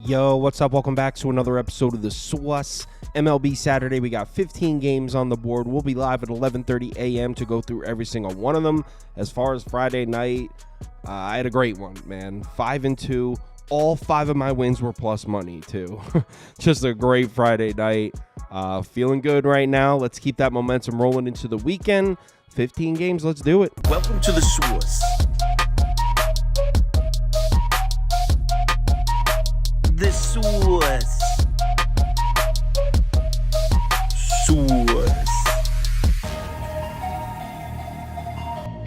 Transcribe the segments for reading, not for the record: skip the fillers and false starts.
Yo, what's up? Welcome back to another episode of the SWUS MLB Saturday. We got 15 games on the board. We'll be live at 11:30 a.m. to go through every single one of them. As far as Friday night, I had a great one, man. 5-2. All 5 of my wins were plus money, too. Just a great Friday night. Feeling good right now. Let's keep that momentum rolling into the weekend. 15 games. Let's do it. Welcome to the SWUS. The SWUS. SWUS.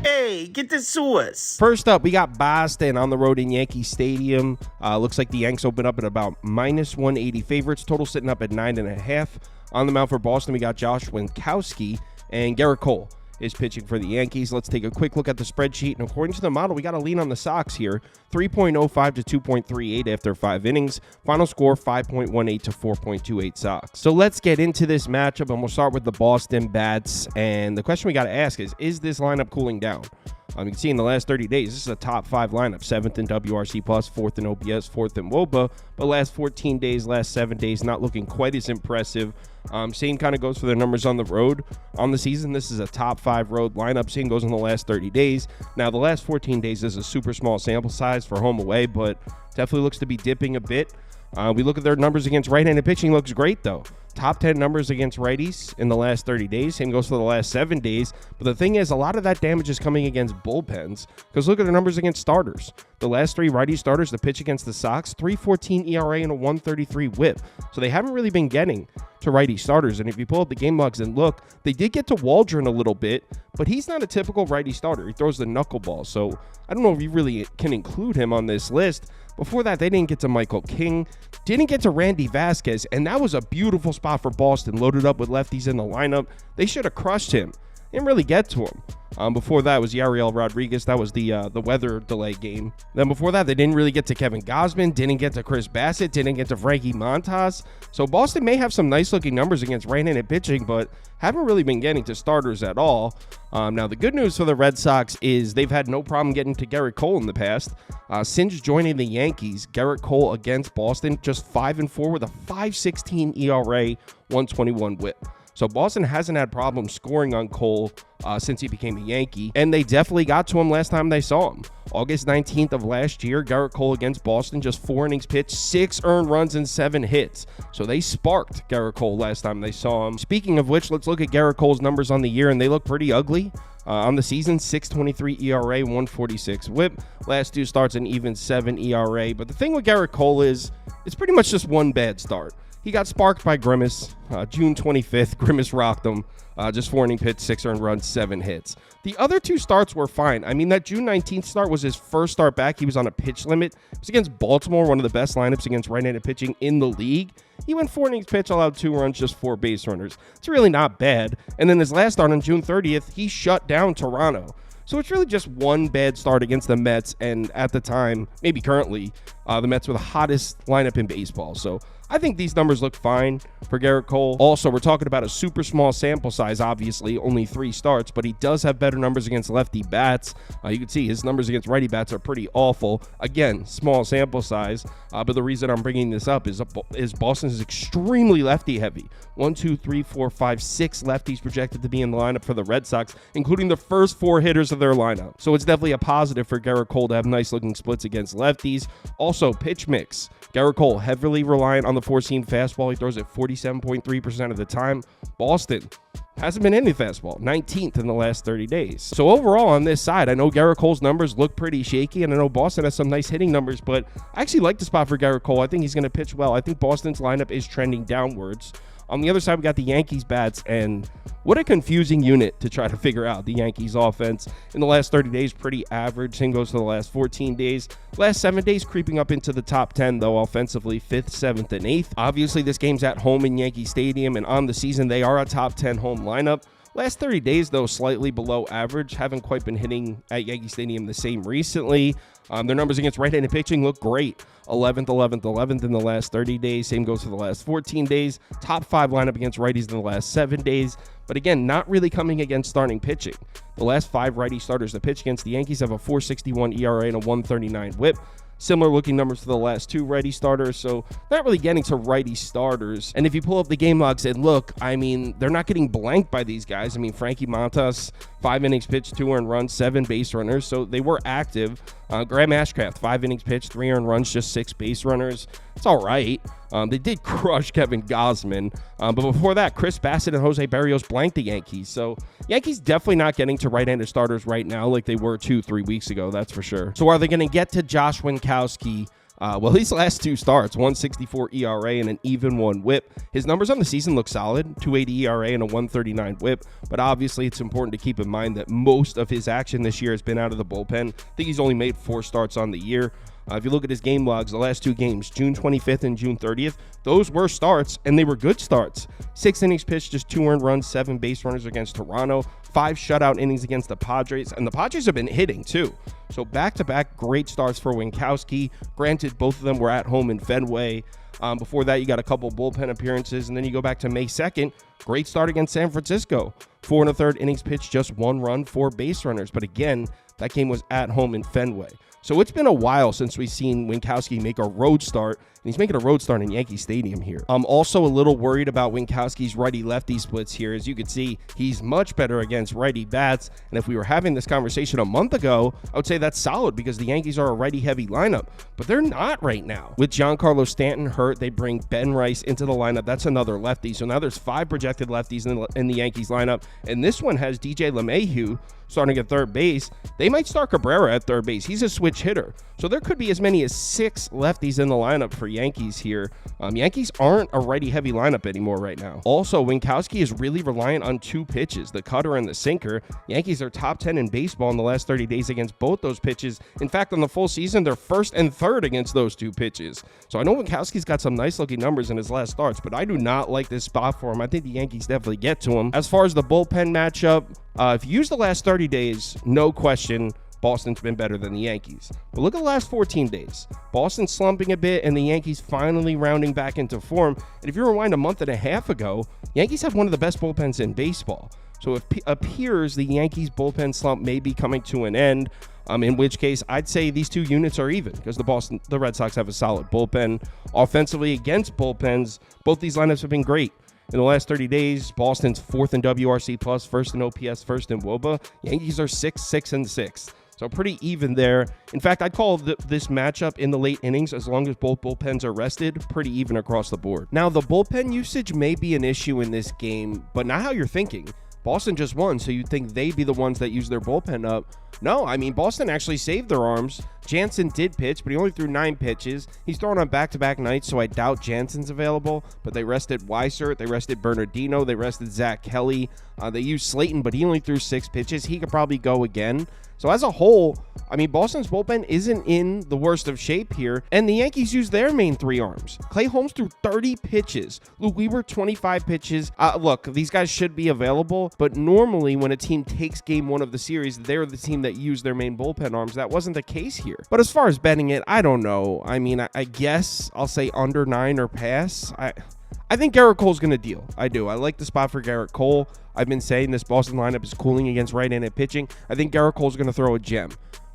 Hey, get the SWUS. First up, we got Boston on the road in Yankee Stadium. Looks like the Yanks open up at about minus 180 favorites. Total sitting up at 9.5. On the mound for Boston, we got Josh Winkowski, and Gerrit Cole is pitching for the Yankees. Let's take a quick look at the spreadsheet. And according to the model, we got to lean on the Sox here. 3.05 to 2.38 after 5 innings. Final score 5.18 to 4.28 Sox. So let's get into this matchup, and we'll start with the Boston bats. And the question we got to ask is this lineup cooling down? You can see in the last 30 days, this is a top 5 lineup. 7th in WRC+, 4th in OPS, 4th in WOBA. But last 14 days, last 7 days, not looking quite as impressive. Same kind of goes for their numbers on the road. On the season, this is a top 5 road lineup. Same goes in the last 30 days. Now, the last 14 days is a super small sample size for home away, but definitely looks to be dipping a bit. We look at their numbers against right-handed pitching. Looks great, though. Top 10 numbers against righties in the last 30 days. Same goes for the last 7 days. But the thing is, a lot of that damage is coming against bullpens, because look at the numbers against starters. The last 3 righty starters to pitch against the Sox, 3.14 ERA and a 1.33 whip. So they haven't really been getting to righty starters. And if you pull up the game logs and look, they did get to Waldron a little bit, but he's not a typical righty starter. He throws the knuckleball. So I don't know if you really can include him on this list. Before that, they didn't get to Michael King, didn't get to Randy Vasquez, and that was a beautiful spot for Boston, loaded up with lefties in the lineup. They should have crushed him. Didn't really get to him. Before that was Yariel Rodriguez. That was the weather delay game. Then before that, they didn't really get to Kevin Gausman, didn't get to Chris Bassett, didn't get to Frankie Montas. So Boston may have some nice-looking numbers against right-handed pitching, but haven't really been getting to starters at all. Now, the good news for the Red Sox is they've had no problem getting to Gerrit Cole in the past. Since joining the Yankees, Gerrit Cole against Boston, just 5-4 with a 5.16 ERA, 1.21 whip. So Boston hasn't had problems scoring on Cole since he became a Yankee, and they definitely got to him last time they saw him. August 19th of last year, Gerrit Cole against Boston, just 4 innings pitched, 6 earned runs, and 7 hits. So they sparked Gerrit Cole last time they saw him. Speaking of which, let's look at Gerrit Cole's numbers on the year, and they look pretty ugly. On the season, 6.23 ERA, 1.46 whip. Last 2 starts, an even 7 ERA. But the thing with Gerrit Cole is it's pretty much just one bad start. He got sparked by Grimace. June 25th, Grimace rocked him. Just 4 inning pitch, 6 earned runs, 7 hits. The other 2 starts were fine. I mean, that June 19th start was his first start back. He was on a pitch limit. It was against Baltimore, one of the best lineups against right-handed pitching in the league. He went 4 innings pitch, allowed 2 runs, just 4 base runners. It's really not bad. And then his last start on June 30th, he shut down Toronto. So it's really just one bad start against the Mets, and at the time, maybe currently, the Mets were the hottest lineup in baseball. So I think these numbers look fine for Gerrit Cole. Also, we're talking about a super small sample size, obviously, only 3 starts, but he does have better numbers against lefty bats. You can see his numbers against righty bats are pretty awful. Again, small sample size, but the reason I'm bringing this up is Boston is extremely lefty heavy. 1, 2, 3, 4, 5, 6 lefties projected to be in the lineup for the Red Sox, including the first 4 hitters of their lineup. So it's definitely a positive for Gerrit Cole to have nice looking splits against lefties. Also, pitch mix. Gerrit Cole heavily reliant on the four-seam fastball. He throws it 47.3% of the time. Boston hasn't been any fastball, 19th in the last 30 days. So overall on this side, I know Gerrit Cole's numbers look pretty shaky, and I know Boston has some nice hitting numbers, but I actually like the spot for Gerrit Cole. I think he's going to pitch well. I think Boston's lineup is trending downwards. On the other side, we got the Yankees bats, and what a confusing unit to try to figure out. The Yankees offense in the last 30 days, pretty average. Same goes for the last 14 days. Last 7 days, creeping up into the top 10, though, offensively, 5th, 7th, and 8th. Obviously, this game's at home in Yankee Stadium, and on the season, they are a top 10 home lineup. Last 30 days, though, slightly below average. Haven't quite been hitting at Yankee Stadium the same recently. Their numbers against right-handed pitching look great. 11th, 11th, 11th in the last 30 days. Same goes for the last 14 days. Top 5 lineup against righties in the last 7 days. But again, not really coming against starting pitching. The last 5 righty starters to pitch against the Yankees have a 4.61 ERA and a 1.39 whip. Similar looking numbers to the last two righty starters, so not really getting to righty starters. And if you pull up the game logs and look, I mean, they're not getting blanked by these guys. I mean, Frankie Montas, 5 innings pitched, 2 earned runs, 7 base runners, so they were active. Graham Ashcraft, 5 innings pitched, 3 earned runs, just 6 base runners. It's all right. They did crush Kevin Gausman, but before that, Chris Bassett and Jose Barrios blanked the Yankees. So Yankees definitely not getting to right-handed starters right now like they were 2-3 weeks ago, that's for sure. So are they going to get to Josh Winkowski? Well, these last 2 starts, 1.64 ERA and an even 1 WHIP. His numbers on the season look solid, 2.80 ERA and a 1.39 WHIP, but obviously it's important to keep in mind that most of his action this year has been out of the bullpen. I think he's only made 4 starts on the year. If you look at his game logs, the last 2 games, June 25th and June 30th, those were starts, and they were good starts. 6 innings pitched, just 2 earned runs, 7 base runners against Toronto, 5 shutout innings against the Padres, and the Padres have been hitting too. So back-to-back great starts for Winkowski. Granted, both of them were at home in Fenway. Before that, you got a couple bullpen appearances, and then you go back to May 2nd. Great start against San Francisco. 4 1/3 innings pitched, just 1 run, 4 base runners. But again, that game was at home in Fenway. So it's been a while since we've seen Winkowski make a road start, and he's making a road start in Yankee Stadium here. I'm also a little worried about Winkowski's righty-lefty splits here. As you can see, he's much better against righty bats, and if we were having this conversation a month ago, I would say that's solid because the Yankees are a righty-heavy lineup, but they're not right now. With Giancarlo Stanton hurt, they bring Ben Rice into the lineup. That's another lefty, so now there's 5 projected lefties in the Yankees lineup, and this one has DJ LeMahieu starting at third base. They might start Cabrera at third base. He's a switch hitter. So there could be as many as 6 lefties in the lineup for Yankees here. Yankees aren't a righty-heavy lineup anymore right now. Also, Winkowski is really reliant on 2 pitches, the cutter and the sinker. Yankees are top 10 in baseball in the last 30 days against both those pitches. In fact, on the full season, they're first and third against those 2 pitches. So I know Winkowski's got some nice-looking numbers in his last starts, but I do not like this spot for him. I think the Yankees definitely get to him. As far as the bullpen matchup, if you use the last 30 days, no question, Boston's been better than the Yankees. But look at the last 14 days. Boston's slumping a bit, and the Yankees finally rounding back into form. And if you rewind a month and a half ago, Yankees have one of the best bullpens in baseball. So it appears the Yankees bullpen slump may be coming to an end, in which case I'd say these 2 units are even because the Red Sox have a solid bullpen. Offensively against bullpens, both these lineups have been great. In the last 30 days, Boston's 4th in WRC+, 1st in OPS, 1st in WOBA. Yankees are 6, 6, and 6. So pretty even there. In fact, I'd call this matchup in the late innings, as long as both bullpens are rested, pretty even across the board. Now, the bullpen usage may be an issue in this game, but not how you're thinking. Boston just won, so you'd think they'd be the ones that use their bullpen up. No, I mean, Boston actually saved their arms. Jansen did pitch, but he only threw 9 pitches. He's throwing on back-to-back nights, so I doubt Jansen's available. But they rested Weissert, they rested Bernardino, they rested Zach Kelly. They used Slayton, but he only threw 6 pitches. He could probably go again. So as a whole, I mean, Boston's bullpen isn't in the worst of shape here, and the Yankees used their main 3 arms. Clay Holmes threw 30 pitches. Luke Weaver, 25 pitches. Look, these guys should be available, but normally when a team takes game 1 of the series, they're the team that used their main bullpen arms. That wasn't the case here. But as far as betting it, I don't know. I mean, I guess I'll say under 9 or pass. I think Garrett Cole's going to deal. I do. I like the spot for Garrett Cole. I've been saying this Boston lineup is cooling against right-handed pitching. I think Garrett Cole's going to throw a gem.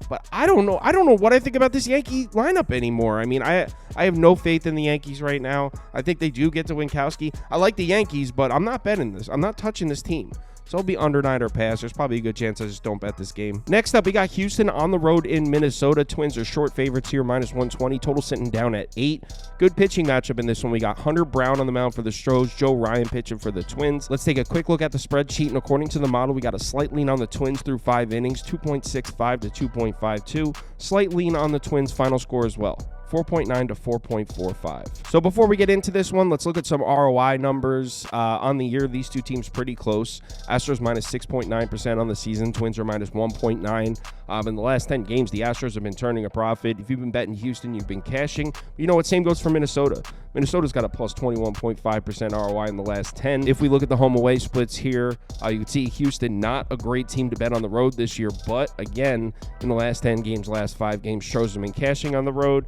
But I don't know. I don't know what I think about this Yankee lineup anymore. I mean, I have no faith in the Yankees right now. I think they do get to Winkowski. I like the Yankees, but I'm not betting this. I'm not touching this team. So it'll be under 9 or pass. There's probably a good chance I just don't bet this game. Next up, we got Houston on the road in Minnesota. Twins are short favorites here, -120. Total sitting down at 8. Good pitching matchup in this one. We got Hunter Brown on the mound for the Astros, Joe Ryan pitching for the Twins. Let's take a quick look at the spreadsheet, and according to the model, we got a slight lean on the Twins through 5 innings, 2.65 to 2.52. Slight lean on the Twins' final score as well. 4.9 to 4.45. So before we get into this one, let's look at some ROI numbers. On the year, these 2 teams pretty close. Astros -6.9% on the season. Twins are -1.9. In the last 10 games, the Astros have been turning a profit. If you've been betting Houston, you've been cashing. You know what? Same goes for Minnesota. Minnesota's got a +21.5% ROI in the last 10. If we look at the home-away splits here, you can see Houston not a great team to bet on the road this year, but again, in the last 10 games, last 5 games, shows them in cashing on the road.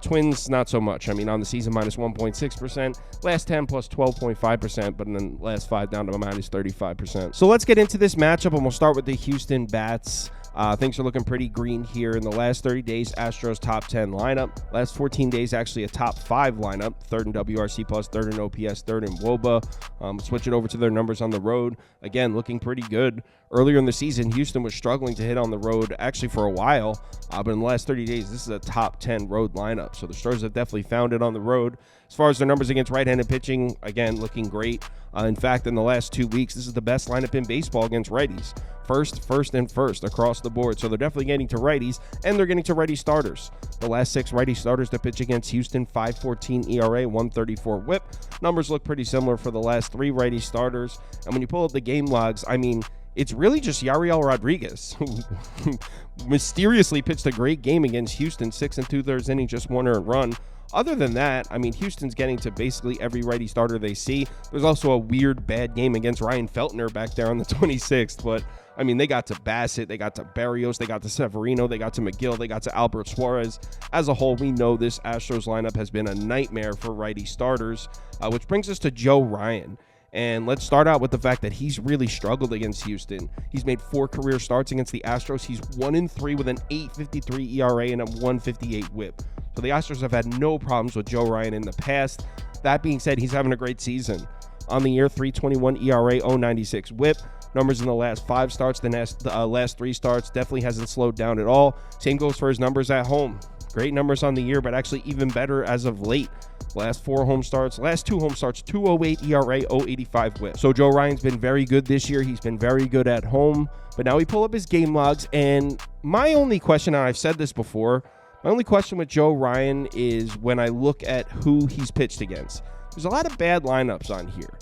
Twins, not so much. I mean, on the season, -1.6%. Last 10, +12.5%, but in the last 5, down to -35%. So let's get into this matchup, and we'll start with the Houston bats. Things are looking pretty green here. In the last 30 days, Astros top 10 lineup. Last 14 days, actually a top 5 lineup. Third in WRC+, third in OPS, third in WOBA. Switch it over to their numbers on the road. Again, looking pretty good. Earlier in the season, Houston was struggling to hit on the road actually for a while. But in the last 30 days, this is a top 10 road lineup. So the Stros have definitely found it on the road. As far as their numbers against right-handed pitching, again, looking great. In fact, in the last 2 weeks, this is the best lineup in baseball against righties. First, and first across the board. So they're definitely getting to righties, and they're getting to righty starters. The last 6 righty starters to pitch against Houston, 5.14 ERA, 134 whip. Numbers look pretty similar for the last 3 righty starters. And when you pull up the game logs, I mean, it's really just Yariel Rodriguez, who mysteriously pitched a great game against Houston, 6 2/3 innings, just 1 earned run. Other than that, I mean, Houston's getting to basically every righty starter they see. There's also a weird bad game against Ryan Feltner back there on the 26th, but I mean, they got to Bassett, they got to Barrios, they got to Severino, they got to McGill, they got to Albert Suarez. As a whole, we know this Astros lineup has been a nightmare for righty starters, which brings us to Joe Ryan. And let's start out with the fact that he's really struggled against Houston. He's made 4 career starts against the Astros. He's 1-3 with an 8.53 ERA and a 1.58 whip. So the Astros have had no problems with Joe Ryan in the past. That being said, he's having a great season. On the year, 3.21 ERA, 0.96 whip. Numbers in the last 5 starts, the last 3 starts, definitely hasn't slowed down at all. Same goes for his numbers at home. Great numbers on the year, but actually even better as of late. Last 2 home starts, 2.08 ERA, 0.85 whip. So Joe Ryan's been very good this year. He's been very good at home. But now we pull up his game logs, and my only question, and I've said this before, my only question with Joe Ryan is when I look at who he's pitched against. There's a lot of bad lineups on here.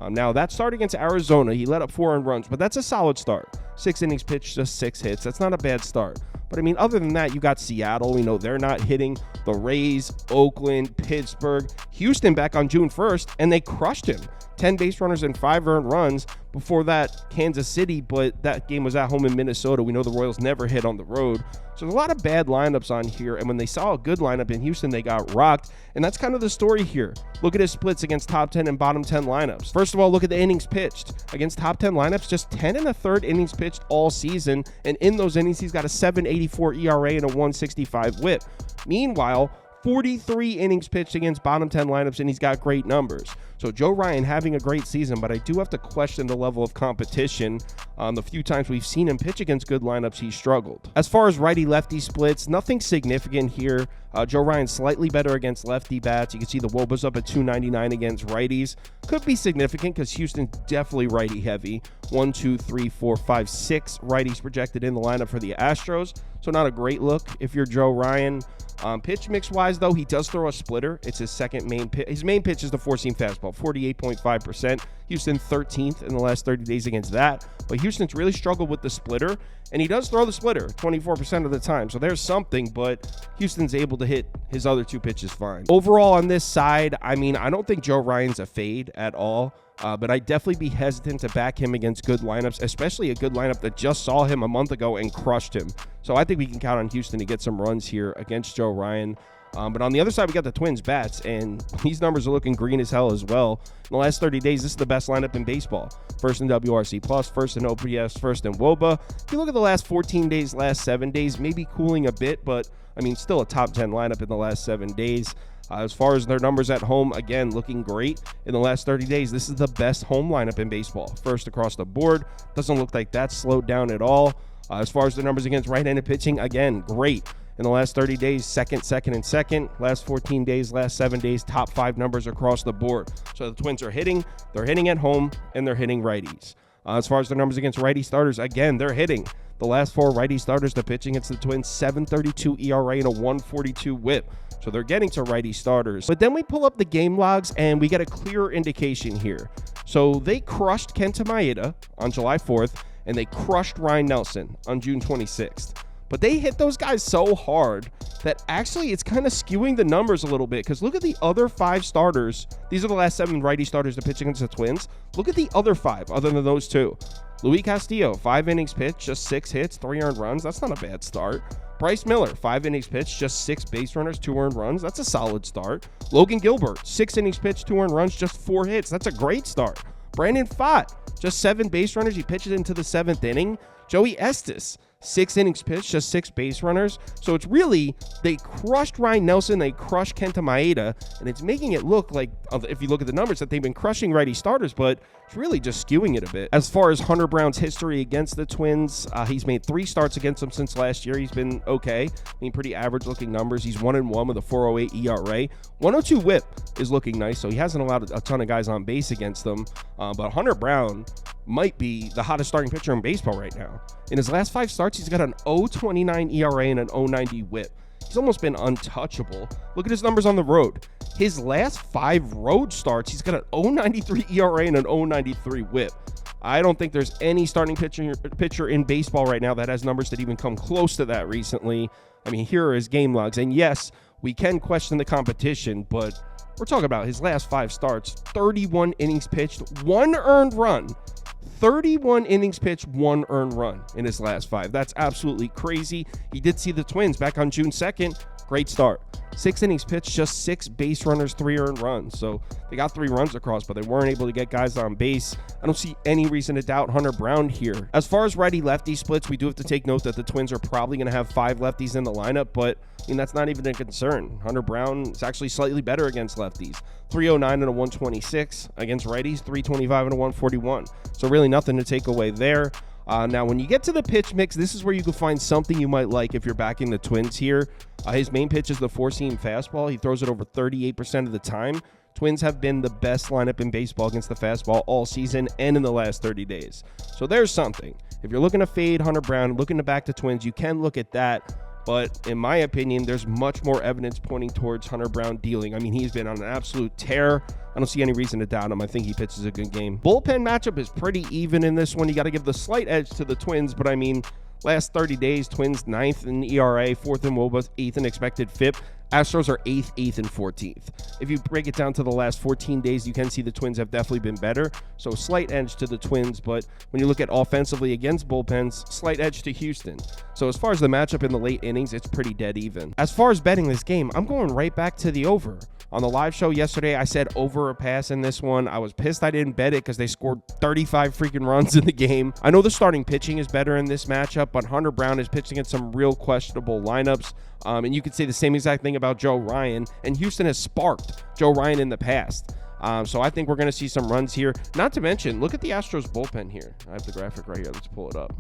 Now, that start against Arizona, he let up 4 earned runs, but that's a solid start. 6 innings pitched, just 6 hits. That's not a bad start. But, I mean, other than that, you got Seattle. We know they're not hitting. The Rays, Oakland, Pittsburgh, Houston back on June 1st, and they crushed him. 10 base runners and 5 earned runs. Before that, Kansas City, but that game was at home in Minnesota. We know the Royals never hit on the road. So there's a lot of bad lineups on here, and when they saw a good lineup in Houston, they got rocked, and that's kind of the story here. Look at his splits against top 10 and bottom 10 lineups. First of all, look at the innings pitched. Against top 10 lineups, just 10 1/3 innings pitched all season, and in those innings, he's got a 7.84 ERA and a 1.65 whip. Meanwhile, 43 innings pitched against bottom 10 lineups, and he's got great numbers. So Joe Ryan having a great season, but I do have to question the level of competition. The few times we've seen him pitch against good lineups, he's struggled. As far as righty-lefty splits, nothing significant here. Joe Ryan's slightly better against lefty bats. You can see the WOBA's up at 299 against righties. Could be significant because Houston's definitely righty heavy. 1, 2, 3, 4, 5, 6 righties projected in the lineup for the Astros. So not a great look if you're Joe Ryan. Pitch mix wise, though, he does throw a splitter. It's his second main pitch. His main pitch is the 4-seam fastball, 48.5%. Houston 13th in the last 30 days against that. But Houston's really struggled with the splitter, and he does throw the splitter 24% of the time. So there's something, but Houston's able to hit his other 2 pitches fine. Overall on this side, I mean, I don't think Joe Ryan's a fade at all. But I'd definitely be hesitant to back him against good lineups, especially a good lineup that just saw him a month ago and crushed him. So I think we can count on Houston to get some runs here against Joe Ryan. But on the other side, we got the Twins bats, and these numbers are looking green as hell as well. In the last 30 days, this is the best lineup in baseball. First in WRC+, first in OPS, first in WOBA. If you look at the last 14 days, last 7 days, maybe cooling a bit, but, I mean, still a top 10 lineup in the last 7 days. As far as their numbers at home, again, looking great. In the last 30 days, this is the best home lineup in baseball. First across the board. Doesn't look like that's slowed down at all. As far as the numbers against right-handed pitching, again, great. In the last 30 days, second. Last 14 days, last 7 days, top 5 numbers across the board. So the Twins are hitting. They're hitting at home, and they're hitting righties. As far as the numbers against righty starters, again, they're hitting. The last 4 righty starters to pitch against the Twins, 7.32 ERA and a 1.42 whip. So they're getting to righty starters. But then we pull up the game logs, and we get a clear indication here. So they crushed Kenta Maeda on July 4th, and they crushed Ryan Nelson on June 26th. But they hit those guys so hard that actually it's kind of skewing the numbers a little bit, because look at the other 5 starters. These are the last 7 righty starters to pitch against the Twins. Look at the other 5 other than those 2. Luis Castillo, 5 innings pitched, just 6 hits, 3 earned runs. That's not a bad start. Bryce Miller, 5 innings pitched, just 6 base runners, 2 earned runs. That's a solid start. Logan Gilbert, 6 innings pitched, 2 earned runs, just 4 hits. That's a great start. Brandon Pfaadt, just 7 base runners. He pitches into the 7th inning. Joey Estes, 6 innings pitched, just 6 base runners. So it's really, they crushed Ryan Nelson, they crushed Kenta Maeda, and it's making it look like, if you look at the numbers, that they've been crushing righty starters, but it's really just skewing it a bit. As far as Hunter Brown's history against the Twins, he's made 3 starts against them since last year. He's been okay. I mean, pretty average-looking numbers. He's 1-1 with a 4.08 ERA. 102 WHIP is looking nice, so he hasn't allowed a ton of guys on base against them. But Hunter Brown might be the hottest starting pitcher in baseball right now. In his last 5 starts, he's got an 0.29 ERA and an 0.90 WHIP. He's almost been untouchable. Look at his numbers on the road. His last 5 road starts, he's got an 0.93 ERA and an 0.93 WHIP. I don't think there's any starting pitcher in baseball right now that has numbers that even come close to that recently. I mean, here are his game logs. And yes, we can question the competition, but we're talking about his last 5 starts, 31 innings pitched, 1 earned run. 31 innings pitched, 1 earned run in his last 5. That's absolutely crazy. He did see the Twins back on June 2nd. Great start. 6 innings pitched, just 6 base runners, 3 earned runs. So they got 3 runs across, but they weren't able to get guys on base. I don't see any reason to doubt Hunter Brown here. As far as righty-lefty splits, we do have to take note that the Twins are probably going to have 5 lefties in the lineup, but I mean, that's not even a concern. Hunter Brown is actually slightly better against lefties. 309 and a 126. Against righties, 325 and a 141. So really nothing to take away there. Now, when you get to the pitch mix, this is where you can find something you might like if you're backing the Twins here. His main pitch is the 4-seam fastball. He throws it over 38% of the time. Twins have been the best lineup in baseball against the fastball all season and in the last 30 days. So there's something. If you're looking to fade Hunter Brown, looking to back the Twins, you can look at that. But in my opinion, there's much more evidence pointing towards Hunter Brown dealing. I mean, he's been on an absolute tear. I don't see any reason to doubt him. I think he pitches a good game. Bullpen matchup is pretty even in this one. You got to give the slight edge to the Twins, but I mean, last 30 days, Twins 9th in ERA, 4th in WOBA, 8th in expected FIP. Astros are 8th, and 14th. If you break it down to the last 14 days, you can see the Twins have definitely been better. So slight edge to the Twins, but when you look at offensively against bullpens, slight edge to Houston. So as far as the matchup in the late innings, it's pretty dead even. As far as betting this game, I'm going right back to the over. On the live show yesterday, I said over a pass in this one. I was pissed I didn't bet it because they scored 35 freaking runs in the game. I know the starting pitching is better in this matchup, but Hunter Brown is pitching in some real questionable lineups. And you could say the same exact thing about Joe Ryan. And Houston has sparked Joe Ryan in the past. So I think we're going to see some runs here. Not to mention, look at the Astros bullpen here. I have the graphic right here. Let's pull it up.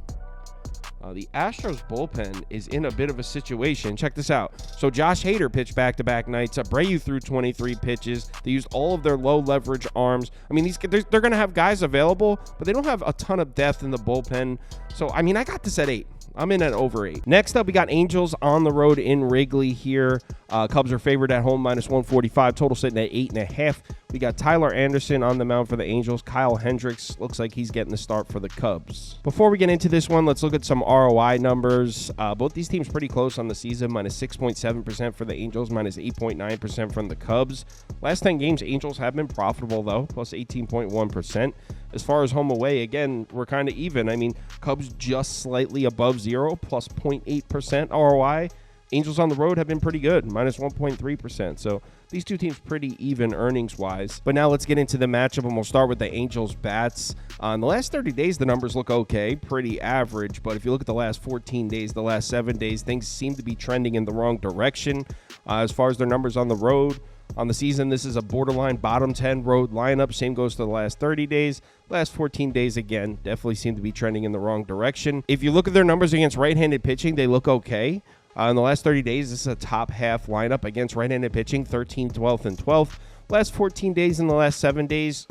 The Astros bullpen is in a bit of a situation. Check this out. So Josh Hader pitched back-to-back nights. Abreu threw 23 pitches. They used all of their low-leverage arms. I mean, they're going to have guys available, but they don't have a ton of depth in the bullpen. So, I mean, I got this at 8. I'm in at over 8. Next up, we got Angels on the road in Wrigley here. Cubs are favored at home, -145. Total sitting at 8.5. We got Tyler Anderson on the mound for the Angels. Kyle Hendricks looks like he's getting the start for the Cubs. Before we get into this one, let's look at some ROI numbers. Both these teams pretty close on the season, -6.7% for the Angels, -8.9% from the Cubs. Last 10 games, Angels have been profitable, though, +18.1%. As far as home away, again, we're kind of even. I mean, Cubs just slightly above 0, +0.8% ROI. Angels on the road have been pretty good, -1.3%. So these two teams pretty even earnings-wise. But now let's get into the matchup, and we'll start with the Angels bats. In the last 30 days, the numbers look okay, pretty average. But if you look at the last 14 days, the last 7 days, things seem to be trending in the wrong direction. As far as their numbers on the road, on the season, this is a borderline bottom 10 road lineup. Same goes to the last 30 days. Last 14 days, again, definitely seem to be trending in the wrong direction. If you look at their numbers against right-handed pitching, they look okay. In the last 30 days, this is a top half lineup against right-handed pitching, 13th, 12th, and 12th. Last 14 days and the last 7 days,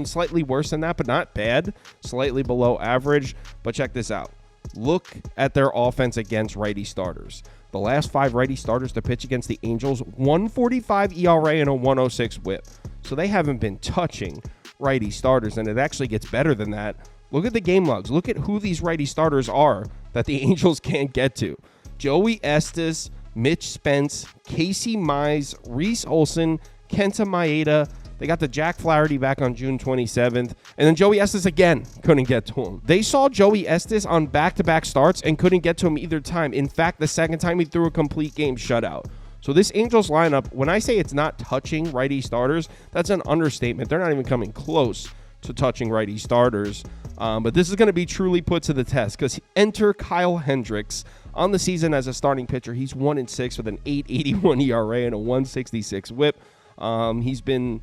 slightly worse than that, but not bad. Slightly below average. But check this out. Look at their offense against righty starters. The last 5 righty starters to pitch against the Angels, 145 ERA and a 106 whip. So they haven't been touching righty starters, and it actually gets better than that. Look at the game logs. Look at who these righty starters are that the Angels can't get to. Joey Estes, Mitch Spence, Casey Mize, Reese Olson, Kenta Maeda. They got the Jack Flaherty back on June 27th. And then Joey Estes again couldn't get to him. They saw Joey Estes on back-to-back starts and couldn't get to him either time. In fact, the second time he threw a complete game shutout. So this Angels lineup, when I say it's not touching righty starters, that's an understatement. They're not even coming close to touching righty starters. But this is going to be truly put to the test because enter Kyle Hendricks on the season as a starting pitcher. He's 1-6 with an 8.81 ERA and a 1.66 WHIP. He's been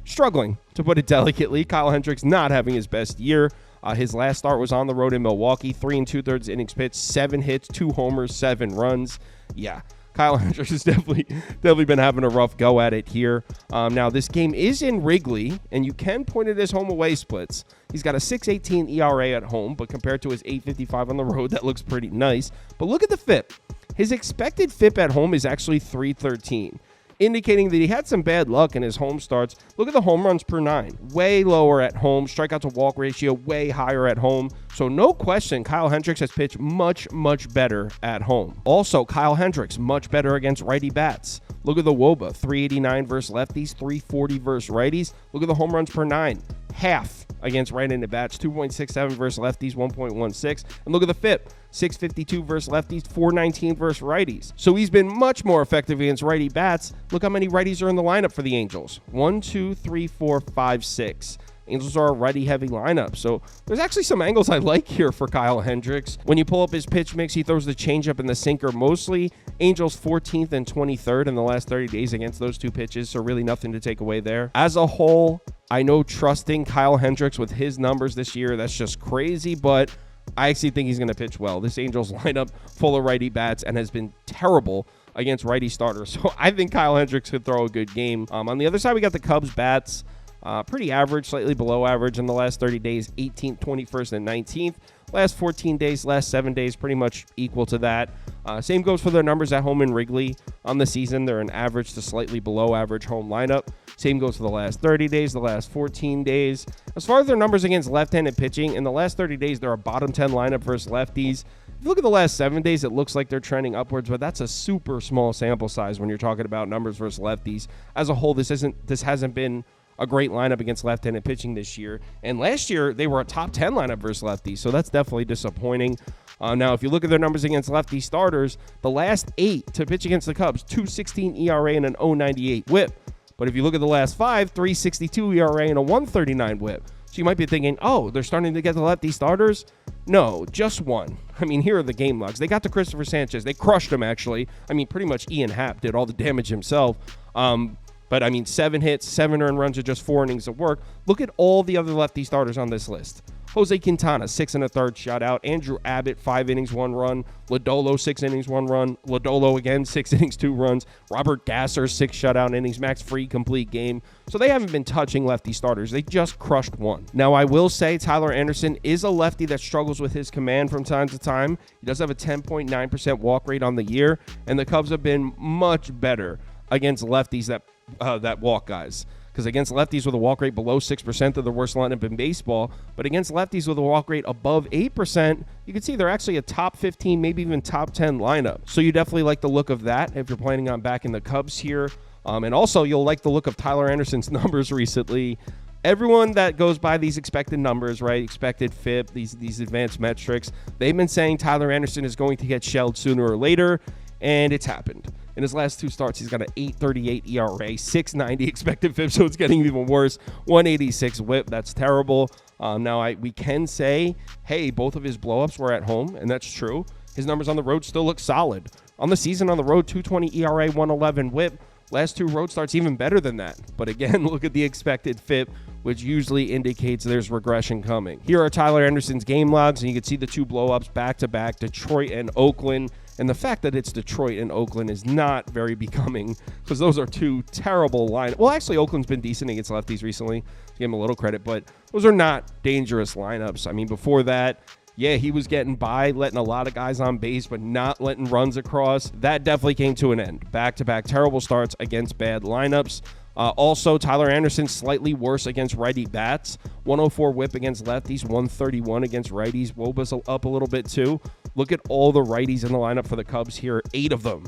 struggling, to put it delicately. Kyle Hendricks not having his best year. His last start was on the road in Milwaukee, 3 2/3 innings pitched, 7 hits, 2 homers, 7 runs. Yeah, Kyle Hendricks has definitely been having a rough go at it here. Now, this game is in Wrigley, and you can point at his home-away splits. He's got a 6.18 ERA at home, but compared to his 8.55 on the road, that looks pretty nice. But look at the FIP. His expected FIP at home is actually 3.13. Indicating that he had some bad luck in his home starts. Look at the home runs per 9. Way lower at home. Strikeout to walk ratio way higher at home. So no question, Kyle Hendricks has pitched much, much better at home. Also, Kyle Hendricks much better against righty bats. Look at the WOBA, 389 versus lefties, 340 versus righties. Look at the home runs per 9. Half against right-handed bats, 2.67 versus lefties, 1.16. And look at the FIP, 652 versus lefties, 419 versus righties. So he's been much more effective against righty bats. Look how many righties are in the lineup for the Angels. 1, 2, 3, 4, 5, 6. Angels are a righty-heavy lineup. So there's actually some angles I like here for Kyle Hendricks. When you pull up his pitch mix, he throws the changeup and the sinker mostly. Angels 14th and 23rd in the last 30 days against those two pitches, so really nothing to take away there. As a whole, I know trusting Kyle Hendricks with his numbers this year, that's just crazy, but I actually think he's going to pitch well. This Angels lineup full of righty bats and has been terrible against righty starters. So I think Kyle Hendricks could throw a good game. On the other side, we got the Cubs bats. Pretty average, slightly below average in the last 30 days, 18th, 21st, and 19th. Last 14 days, last 7 days, pretty much equal to that. Same goes for their numbers at home in Wrigley. On the season, they're an average to slightly below average home lineup. Same goes for the last 30 days, the last 14 days. As far as their numbers against left-handed pitching, in the last 30 days, they're a bottom 10 lineup versus lefties. If you look at the last 7 days, it looks like they're trending upwards, but that's a super small sample size when you're talking about numbers versus lefties. As a whole, this hasn't been a great lineup against left-handed pitching this year. And last year, they were a top 10 lineup versus lefties, so that's definitely disappointing. Now, if you look at their numbers against lefty starters, the last 8 to pitch against the Cubs, 2.16 ERA and an 0.98 WHIP. But if you look at the last 5, 3.62 ERA and a 1.39 WHIP. So you might be thinking, oh, they're starting to get the lefty starters? No, just one. I mean, here are the game logs. They got to Christopher Sanchez. They crushed him, actually. I mean, pretty much Ian Happ did all the damage himself. But, I mean, 7 hits, 7 earned runs in just 4 innings of work. Look at all the other lefty starters on this list. Jose Quintana, 6 1/3 shutout. Andrew Abbott, 5 innings, 1 run. Lodolo, 6 innings, 1 run. Lodolo again, 6 innings, 2 runs. Robert Gasser, 6 shutout innings. Max Fried, complete game. So they haven't been touching lefty starters. They just crushed one. Now, I will say Tyler Anderson is a lefty that struggles with his command from time to time. He does have a 10.9% walk rate on the year, and the Cubs have been much better against lefties that walk guys. Because against lefties with a walk rate below 6%, they're the worst lineup in baseball. But against lefties with a walk rate above 8%, you can see they're actually a top 15, maybe even top 10 lineup. So you definitely like the look of that if you're planning on backing the Cubs here. And also, you'll like the look of Tyler Anderson's numbers recently. Everyone that goes by these expected numbers, right, expected FIP, these advanced metrics, they've been saying Tyler Anderson is going to get shelled sooner or later, and it's happened. In his last 2 starts, he's got an 8.38 ERA, 6.90 expected FIP, so it's getting even worse. 1.86 WHIP, that's terrible. Now, we can say, hey, both of his blowups were at home, and that's true. His numbers on the road still look solid. On the season on the road, 2.20 ERA, 1.11 WHIP. Last 2 road starts even better than that. But again, look at the expected FIP, which usually indicates there's regression coming. Here are Tyler Anderson's game logs, and you can see the 2 blowups back-to-back, Detroit and Oakland. And the fact that it's Detroit and Oakland is not very becoming because those are 2 terrible lineups. Well, actually, Oakland's been decent against lefties recently. To give him a little credit, but those are not dangerous lineups. I mean, before that, yeah, he was getting by, letting a lot of guys on base, but not letting runs across. That definitely came to an end. Back-to-back terrible starts against bad lineups. Also, Tyler Anderson slightly worse against righty bats. 104 WHIP against lefties, 131 against righties. Woba's up a little bit too. Look at all the righties in the lineup for the Cubs here. 8 of them.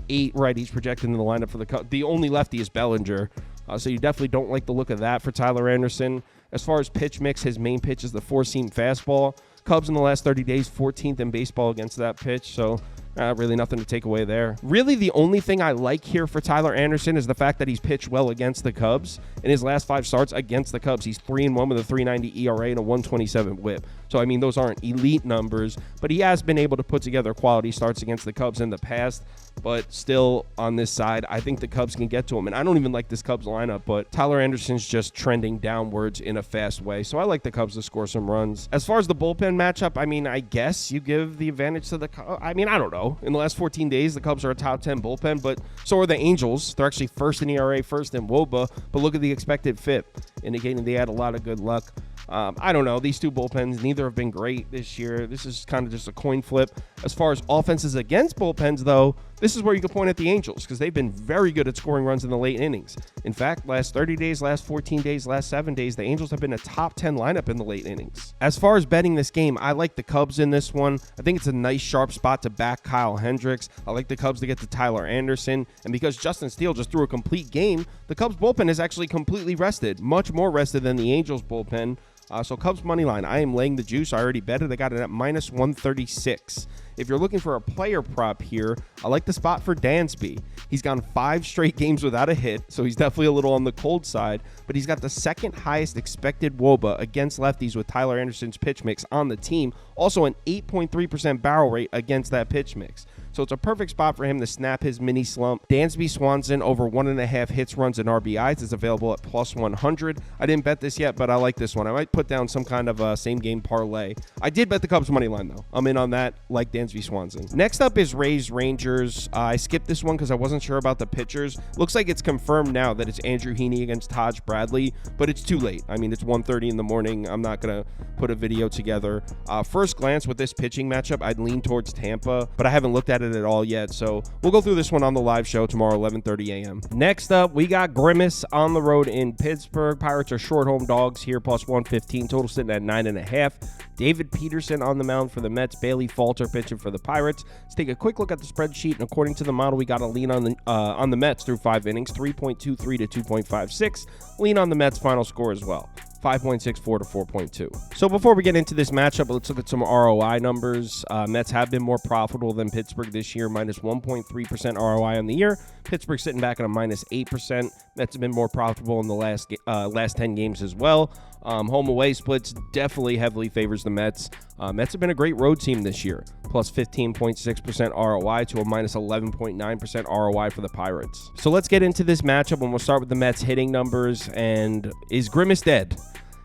8 righties projected in the lineup for the Cubs. The only lefty is Bellinger. So you definitely don't like the look of that for Tyler Anderson. As far as pitch mix, his main pitch is the 4-seam fastball. Cubs in the last 30 days, 14th in baseball against that pitch. So Really nothing to take away there. Really, the only thing I like here for Tyler Anderson is the fact that he's pitched well against the Cubs. In his last 5 starts against the Cubs, he's 3-1 with a 3.90 ERA and a 1.27 WHIP. So, I mean, those aren't elite numbers, but he has been able to put together quality starts against the Cubs in the past. But still, on this side, I think the Cubs can get to him. And I don't even like this Cubs lineup, but Tyler Anderson's just trending downwards in a fast way. So I like the Cubs to score some runs. As far as the bullpen matchup, I mean, I guess you give the advantage to the Cubs. I mean, I don't know. In the last 14 days, the Cubs are a top 10 bullpen, but so are the Angels. They're actually first in ERA, first in WOBA, but look at the expected FIP, indicating they had a lot of good luck. I don't know. These two bullpens, neither have been great this year. This is kind of just a coin flip. As far as offenses against bullpens, though, this is where you can point at the Angels because they've been very good at scoring runs in the late innings. In fact, last 30 days, last 14 days, last 7 days, the Angels have been a top 10 lineup in the late innings. As far as betting this game, I like the Cubs in this one. I think it's a nice, sharp spot to back Kyle Hendricks. I like the Cubs to get to Tyler Anderson. And because Justin Steele just threw a complete game, the Cubs bullpen is actually completely rested, much more rested than the Angels bullpen. So Cubs money line, I am laying the juice. I already bet it. I got it at minus 136. If you're looking for a player prop here, I like the spot for Dansby. He's gone 5 straight games without a hit, so he's definitely a little on the cold side, but he's got the second highest expected WOBA against lefties with Tyler Anderson's pitch mix on the team. Also an 8.3% barrel rate against that pitch mix. So it's a perfect spot for him to snap his mini slump. Dansby Swanson over 1.5 hits, runs, and RBIs is available at plus 100. I didn't bet this yet, but I like this one. I might put down some kind of a same game parlay. I did bet the Cubs money line though. I'm in on that, like Dansby Swanson. Next up is Rays Rangers. I skipped this one because I wasn't sure about the pitchers. Looks like it's confirmed now that it's Andrew Heaney against Taj Bradley, but it's too late. I mean, it's 1:30 in the morning. I'm not gonna put a video together. First glance with this pitching matchup, I'd lean towards Tampa, but I haven't looked at it at all yet, so we'll go through this one on the live show tomorrow, 11:30 a.m. Next up, we got Grimace on the road in Pittsburgh. Pirates are short home dogs here, plus 115, total sitting at 9.5. David Peterson on the mound for the Mets, Bailey Falter pitching for the Pirates. Let's take a quick look at the spreadsheet, and according to the model, we got a lean on the Mets through 5 innings, 3.23 to 2.56. Lean on the Mets final score as well, 5.64 to 4.2. So before we get into this matchup, let's look at some ROI numbers. Mets have been more profitable than Pittsburgh this year, minus 1.3% ROI on the year. Pittsburgh sitting back at a minus 8%. Mets have been more profitable in the last 10 games as well. Home away splits definitely heavily favors the Mets. Mets have been a great road team this year, plus 15.6% ROI to a minus 11.9% ROI for the Pirates. So let's get into this matchup, and we'll start with the Mets hitting numbers. And is Grimace dead?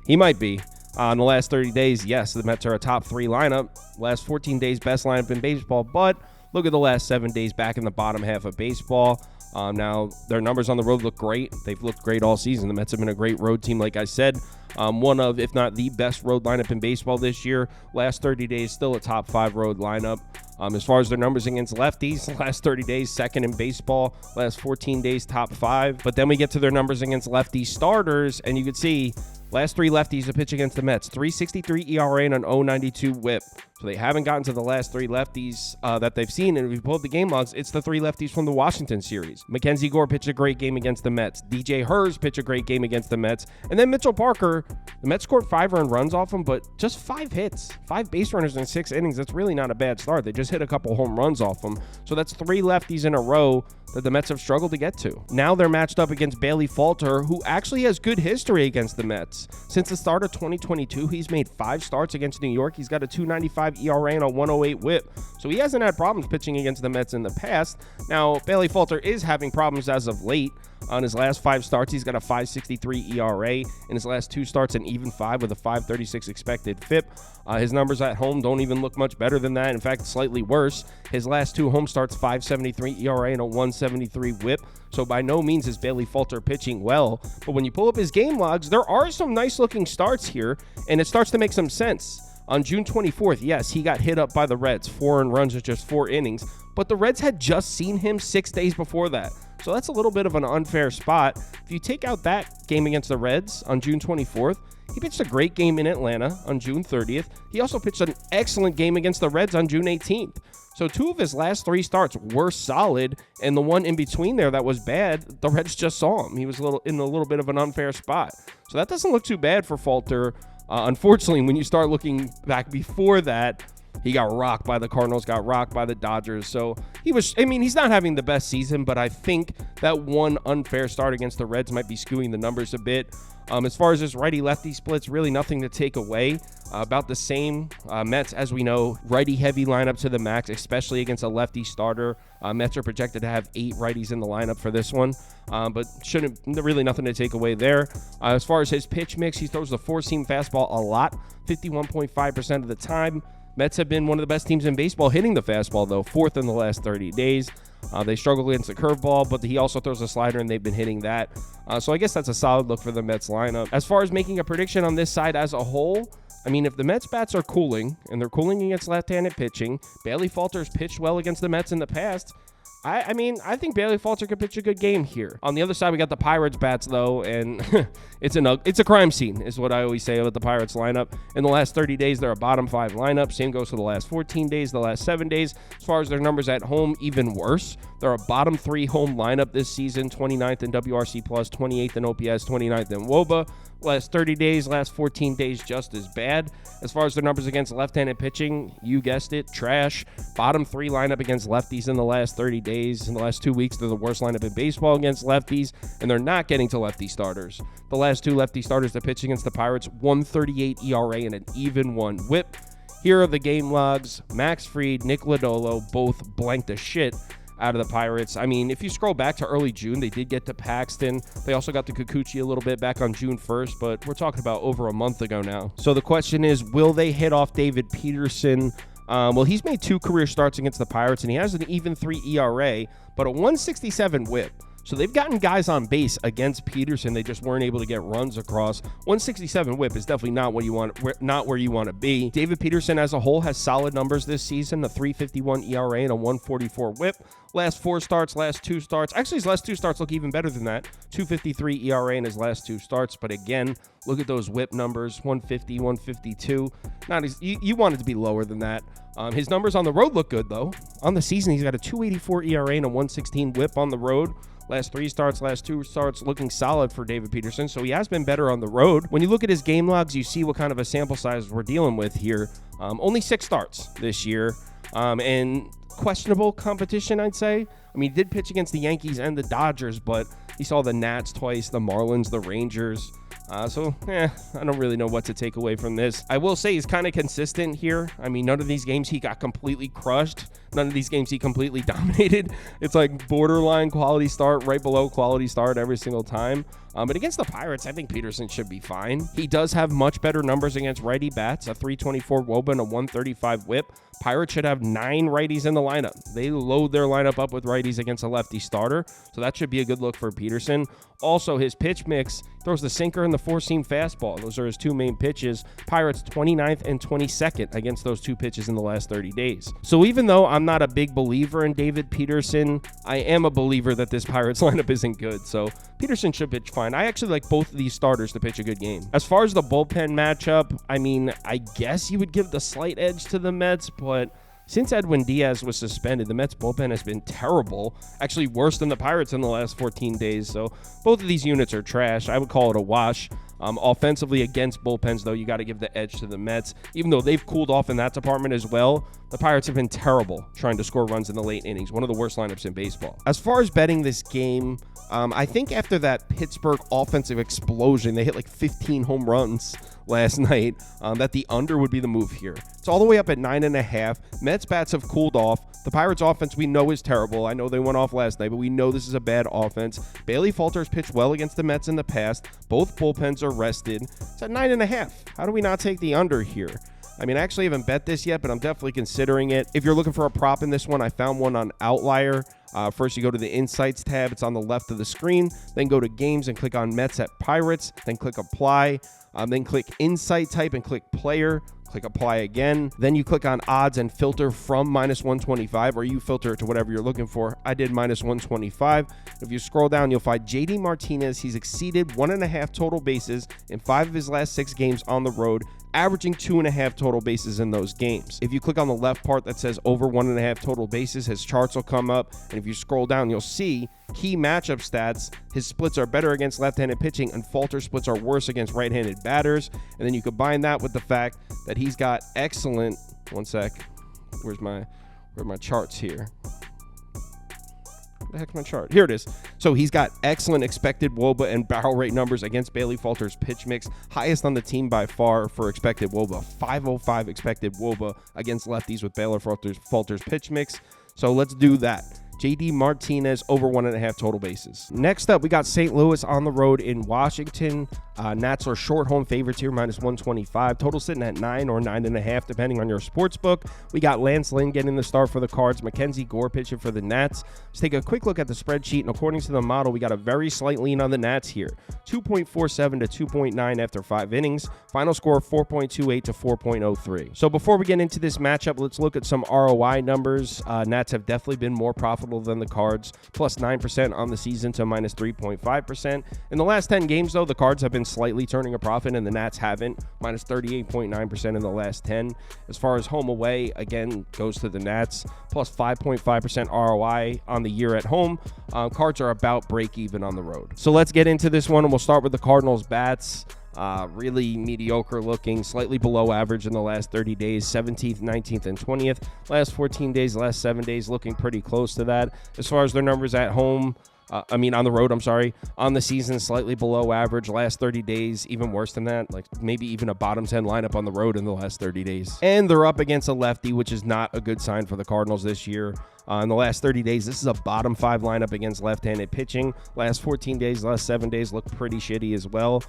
He might be. In the last 30 days, yes, the Mets are a top 3 lineup. Last 14 days, best lineup in baseball, but look at the last 7 days back in the bottom half of baseball. Now, their numbers on the road look great. They've looked great all season. The Mets have been a great road team, like I said. One of, if not the best road lineup in baseball this year. Last 30 days, still a top 5 road lineup. As far as their numbers against lefties, last 30 days, second in baseball. Last 14 days, top 5. But then we get to their numbers against lefty starters, and you can see last 3 lefties to pitch against the Mets, 3.63 ERA and an 0.92 WHIP. So they haven't gotten to the last 3 lefties that they've seen. And if you pull up the game logs, it's the 3 lefties from the Washington series. Mackenzie Gore pitched a great game against the Mets. DJ Hers pitched a great game against the Mets. And then Mitchell Parker, the Mets scored 5 earned runs off him, but just 5 hits, 5 base runners in 6 innings. That's really not a bad start. They just hit a couple home runs off him. So that's 3 lefties in a row that the Mets have struggled to get to. Now they're matched up against Bailey Falter, who actually has good history against the Mets. Since the start of 2022, he's made 5 starts against New York. He's got a 2.95 ERA and a 1.08 WHIP. So he hasn't had problems pitching against the Mets in the past. Now, Bailey Falter is having problems as of late. On his last 5 starts, he's got a 5.63 ERA. In his last 2 starts, an even 5 with a 5.36 expected FIP. His numbers at home don't even look much better than that. In fact, slightly worse. His last 2 home starts, 5.73 ERA and a 1.73 WHIP. So by no means is Bailey Falter pitching well. But when you pull up his game logs, there are some nice-looking starts here, and it starts to make some sense. On June 24th, yes, he got hit up by the Reds, 4 earned runs in just 4 innings. But the Reds had just seen him 6 days before that. So that's a little bit of an unfair spot. If you take out that game against the Reds on June 24th, he pitched a great game in Atlanta on June 30th. He also pitched an excellent game against the Reds on June 18th. So 2 of his last 3 starts were solid, and the one in between there that was bad, the Reds just saw him. He was in a little bit of an unfair spot. So that doesn't look too bad for Falter. Unfortunately, when you start looking back before that, He got rocked by the Cardinals, got rocked by the Dodgers. So he's not having the best season, but I think that one unfair start against the Reds might be skewing the numbers a bit. As far as his righty-lefty splits, really nothing to take away. About the same. Mets, as we know, righty-heavy lineup to the max, especially against a lefty starter. Mets are projected to have 8 righties in the lineup for this one, but really nothing to take away there. As far as his pitch mix, he throws the four-seam fastball a lot, 51.5% of the time. Mets have been one of the best teams in baseball hitting the fastball, though, 4th in the last 30 days. They struggle against the curveball, but he also throws a slider, and they've been hitting that. So I guess that's a solid look for the Mets lineup. As far as making a prediction on this side as a whole, I mean, if the Mets bats are cooling, and they're cooling against left-handed pitching, Bailey Falter's pitched well against the Mets in the past. I think Bailey Falter could pitch a good game here. On the other side, we got the Pirates bats, though, and it's a crime scene, is what I always say about the Pirates lineup. In the last 30 days, they're a bottom 5 lineup. Same goes for the last 14 days, the last 7 days. As far as their numbers at home, even worse. They're a bottom 3 home lineup this season, 29th in WRC+, 28th in OPS, 29th in WOBA. Last 30 days, last 14 days, just as bad. As far as their numbers against left-handed pitching, you guessed it, trash. Bottom 3 lineup against lefties in the last 30 days. In the last 2 weeks, they're the worst lineup in baseball against lefties, and they're not getting to lefty starters. The last 2 lefty starters to pitch against the Pirates, 1.38 ERA and an even 1 whip. Here are the game logs. Max Fried, Nick Lodolo both blanked the shit out of the Pirates. I mean, if you scroll back to early June, they did get to Paxton. They also got to Kikuchi a little bit back on June 1st, but we're talking about over a month ago now. So the question is, will they hit off David Peterson? Well, he's made 2 career starts against the Pirates, and he has an even 3 ERA, but a 1.67 whip. So they've gotten guys on base against Peterson. They just weren't able to get runs across. 1.67 whip is definitely not where you want to be. David Peterson as a whole has solid numbers this season, a 3.51 ERA and a 1.44 whip. Last 4 starts, last 2 starts. Actually, his last 2 starts look even better than that. 2.53 ERA in his last 2 starts. But again, look at those whip numbers, 150, 152. You want it to be lower than that. His numbers on the road look good, though. On the season, he's got a 2.84 ERA and a 1.16 whip on the road. Last 3 starts, last 2 starts looking solid for David Peterson, so he has been better on the road. When you look at his game logs, you see what kind of a sample size we're dealing with here. Only 6 starts this year, and questionable competition, I'd say. I mean, he did pitch against the Yankees and the Dodgers, but he saw the Nats twice, the Marlins, the Rangers. I don't really know what to take away from this. I will say he's kind of consistent here. I mean, none of these games he got completely crushed. None of these games he completely dominated. It's like borderline quality start, right below quality start every single time. But against the Pirates, I think Peterson should be fine. He does have much better numbers against righty bats, a 3.24 WOBA and a 1.35 whip. Pirates should have 9 righties in the lineup. They load their lineup up with righties against a lefty starter, so that should be a good look for Peterson. Also, his pitch mix throws the sinker and the four-seam fastball. Those are his 2 main pitches. Pirates 29th and 22nd against those 2 pitches in the last 30 days. So even though I'm not a big believer in David Peterson, I am a believer that this Pirates lineup isn't good. So Peterson should pitch fine. I actually like both of these starters to pitch a good game. As far as the bullpen matchup, I mean, I guess you would give the slight edge to the Mets, but since Edwin Diaz was suspended, the Mets bullpen has been terrible, actually worse than the Pirates in the last 14 days. So both of these units are trash. I would call it a wash. Offensively against bullpens, though, you got to give the edge to the Mets. Even though they've cooled off in that department as well, the Pirates have been terrible trying to score runs in the late innings. One of the worst lineups in baseball. As far as betting this game, I think after that Pittsburgh offensive explosion, they hit like 15 home runs last night, that the under would be the move here. It's all the way up at 9.5. Mets bats have cooled off. The Pirates offense we know is terrible. I know they went off last night, but we know this is a bad offense. Bailey Falter's pitched well against the Mets in the past. Both bullpens are rested. It's at 9.5. How do we not take the under here? I mean, I actually haven't bet this yet, but I'm definitely considering it. If you're looking for a prop in this one, I found one on Outlier. First, you go to the Insights tab. It's on the left of the screen. Then go to Games and click on Mets at Pirates. Then click Apply. Then click Insight Type and click Player. Click Apply again. Then you click on Odds and filter from -125, or you filter it to whatever you're looking for. I did -125. If you scroll down, you'll find JD Martinez. He's exceeded 1.5 total bases in 5 of his last 6 games on the road, averaging 2.5 total bases in those games. If you click on the left part that says over 1.5 total bases, his charts will come up. And if you scroll down, you'll see key matchup stats. His splits are better against left-handed pitching, and falter splits are worse against right-handed batters. And then you combine that with the fact that he's got excellent, one sec, where's my charts here? The heck's my chart? Here it is. So he's got excellent expected WOBA and barrel rate numbers against Bailey Falter's pitch mix. Highest on the team by far for expected WOBA. 505 expected WOBA against lefties with Bailey Falter's pitch mix. So let's do that. JD Martinez over 1.5 total bases. Next up, we got St. Louis on the road in Washington. Nats are short home favorites here, minus 125. Total sitting at 9 or 9.5, depending on your sports book. We got Lance Lynn getting the start for the Cards. Mackenzie Gore pitching for the Nats. Let's take a quick look at the spreadsheet, and according to the model, we got a very slight lean on the Nats here. 2.47 to 2.9 after 5 innings. Final score 4.28 to 4.03. So before we get into this matchup, let's look at some ROI numbers. Nats have definitely been more profitable than the Cards, plus 9% on the season to minus 3.5%. In the last 10 games, though, the Cards have been slightly turning a profit, and the Nats haven't, minus 38.9% in the last 10. As far as home away, again, goes to the Nats, plus 5.5% ROI on the year at home. Cards are about break even on the road. So let's get into this one, and we'll start with the Cardinals bats. Really mediocre looking, slightly below average in the last 30 days, 17th, 19th, and 20th. Last 14 days, last 7 days, looking pretty close to that. As far as their numbers at home, on the road, on the season, slightly below average. Last 30 days, even worse than that, like maybe even a bottom 10 lineup on the road in the last 30 days. And they're up against a lefty, which is not a good sign for the Cardinals this year. In the last 30 days, this is a bottom 5 lineup against left-handed pitching. Last 14 days, last 7 days look pretty shitty as well.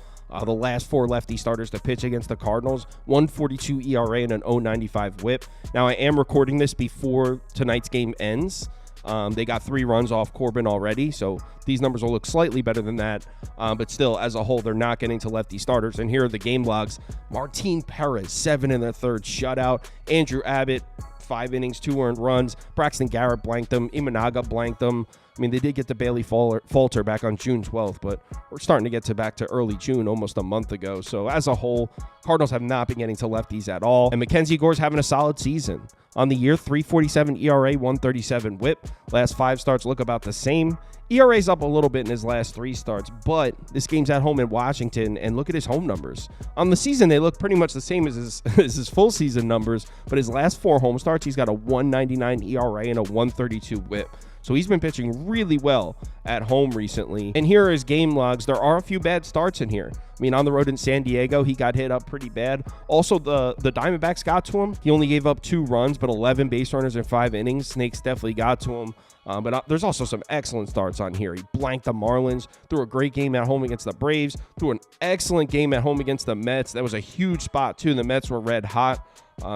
The last 4 lefty starters to pitch against the Cardinals, 1.42 ERA and an 0.95 whip. Now, I am recording this before tonight's game ends. They got 3 runs off Corbin already, so these numbers will look slightly better than that. But still, as a whole, they're not getting to lefty starters. And here are the game logs. Martin Perez, 7 1/3 shutout. Andrew Abbott, 5 innings, 2 earned runs. Braxton Garrett blanked them. Imanaga blanked them. I mean, they did get to Bailey Falter back on June 12th, but we're starting to get back to early June, almost a month ago. So as a whole, Cardinals have not been getting to lefties at all. And Mackenzie Gore's having a solid season. On the year, 3.47 ERA, 1.37 whip. Last 5 starts look about the same. ERA's up a little bit in his last 3 starts, but this game's at home in Washington, and look at his home numbers. On the season, they look pretty much the same as his full season numbers, but his last 4 home starts, he's got a 1.99 ERA and a 1.32 whip. So he's been pitching really well at home recently. And here are his game logs. There are a few bad starts in here. I mean, on the road in San Diego, he got hit up pretty bad. Also, the Diamondbacks got to him. He only gave up 2 runs, but 11 base runners in 5 innings. Snakes definitely got to him. But there's also some excellent starts on here. He blanked the Marlins, threw a great game at home against the Braves, threw an excellent game at home against the Mets. That was a huge spot, too. The Mets were red hot.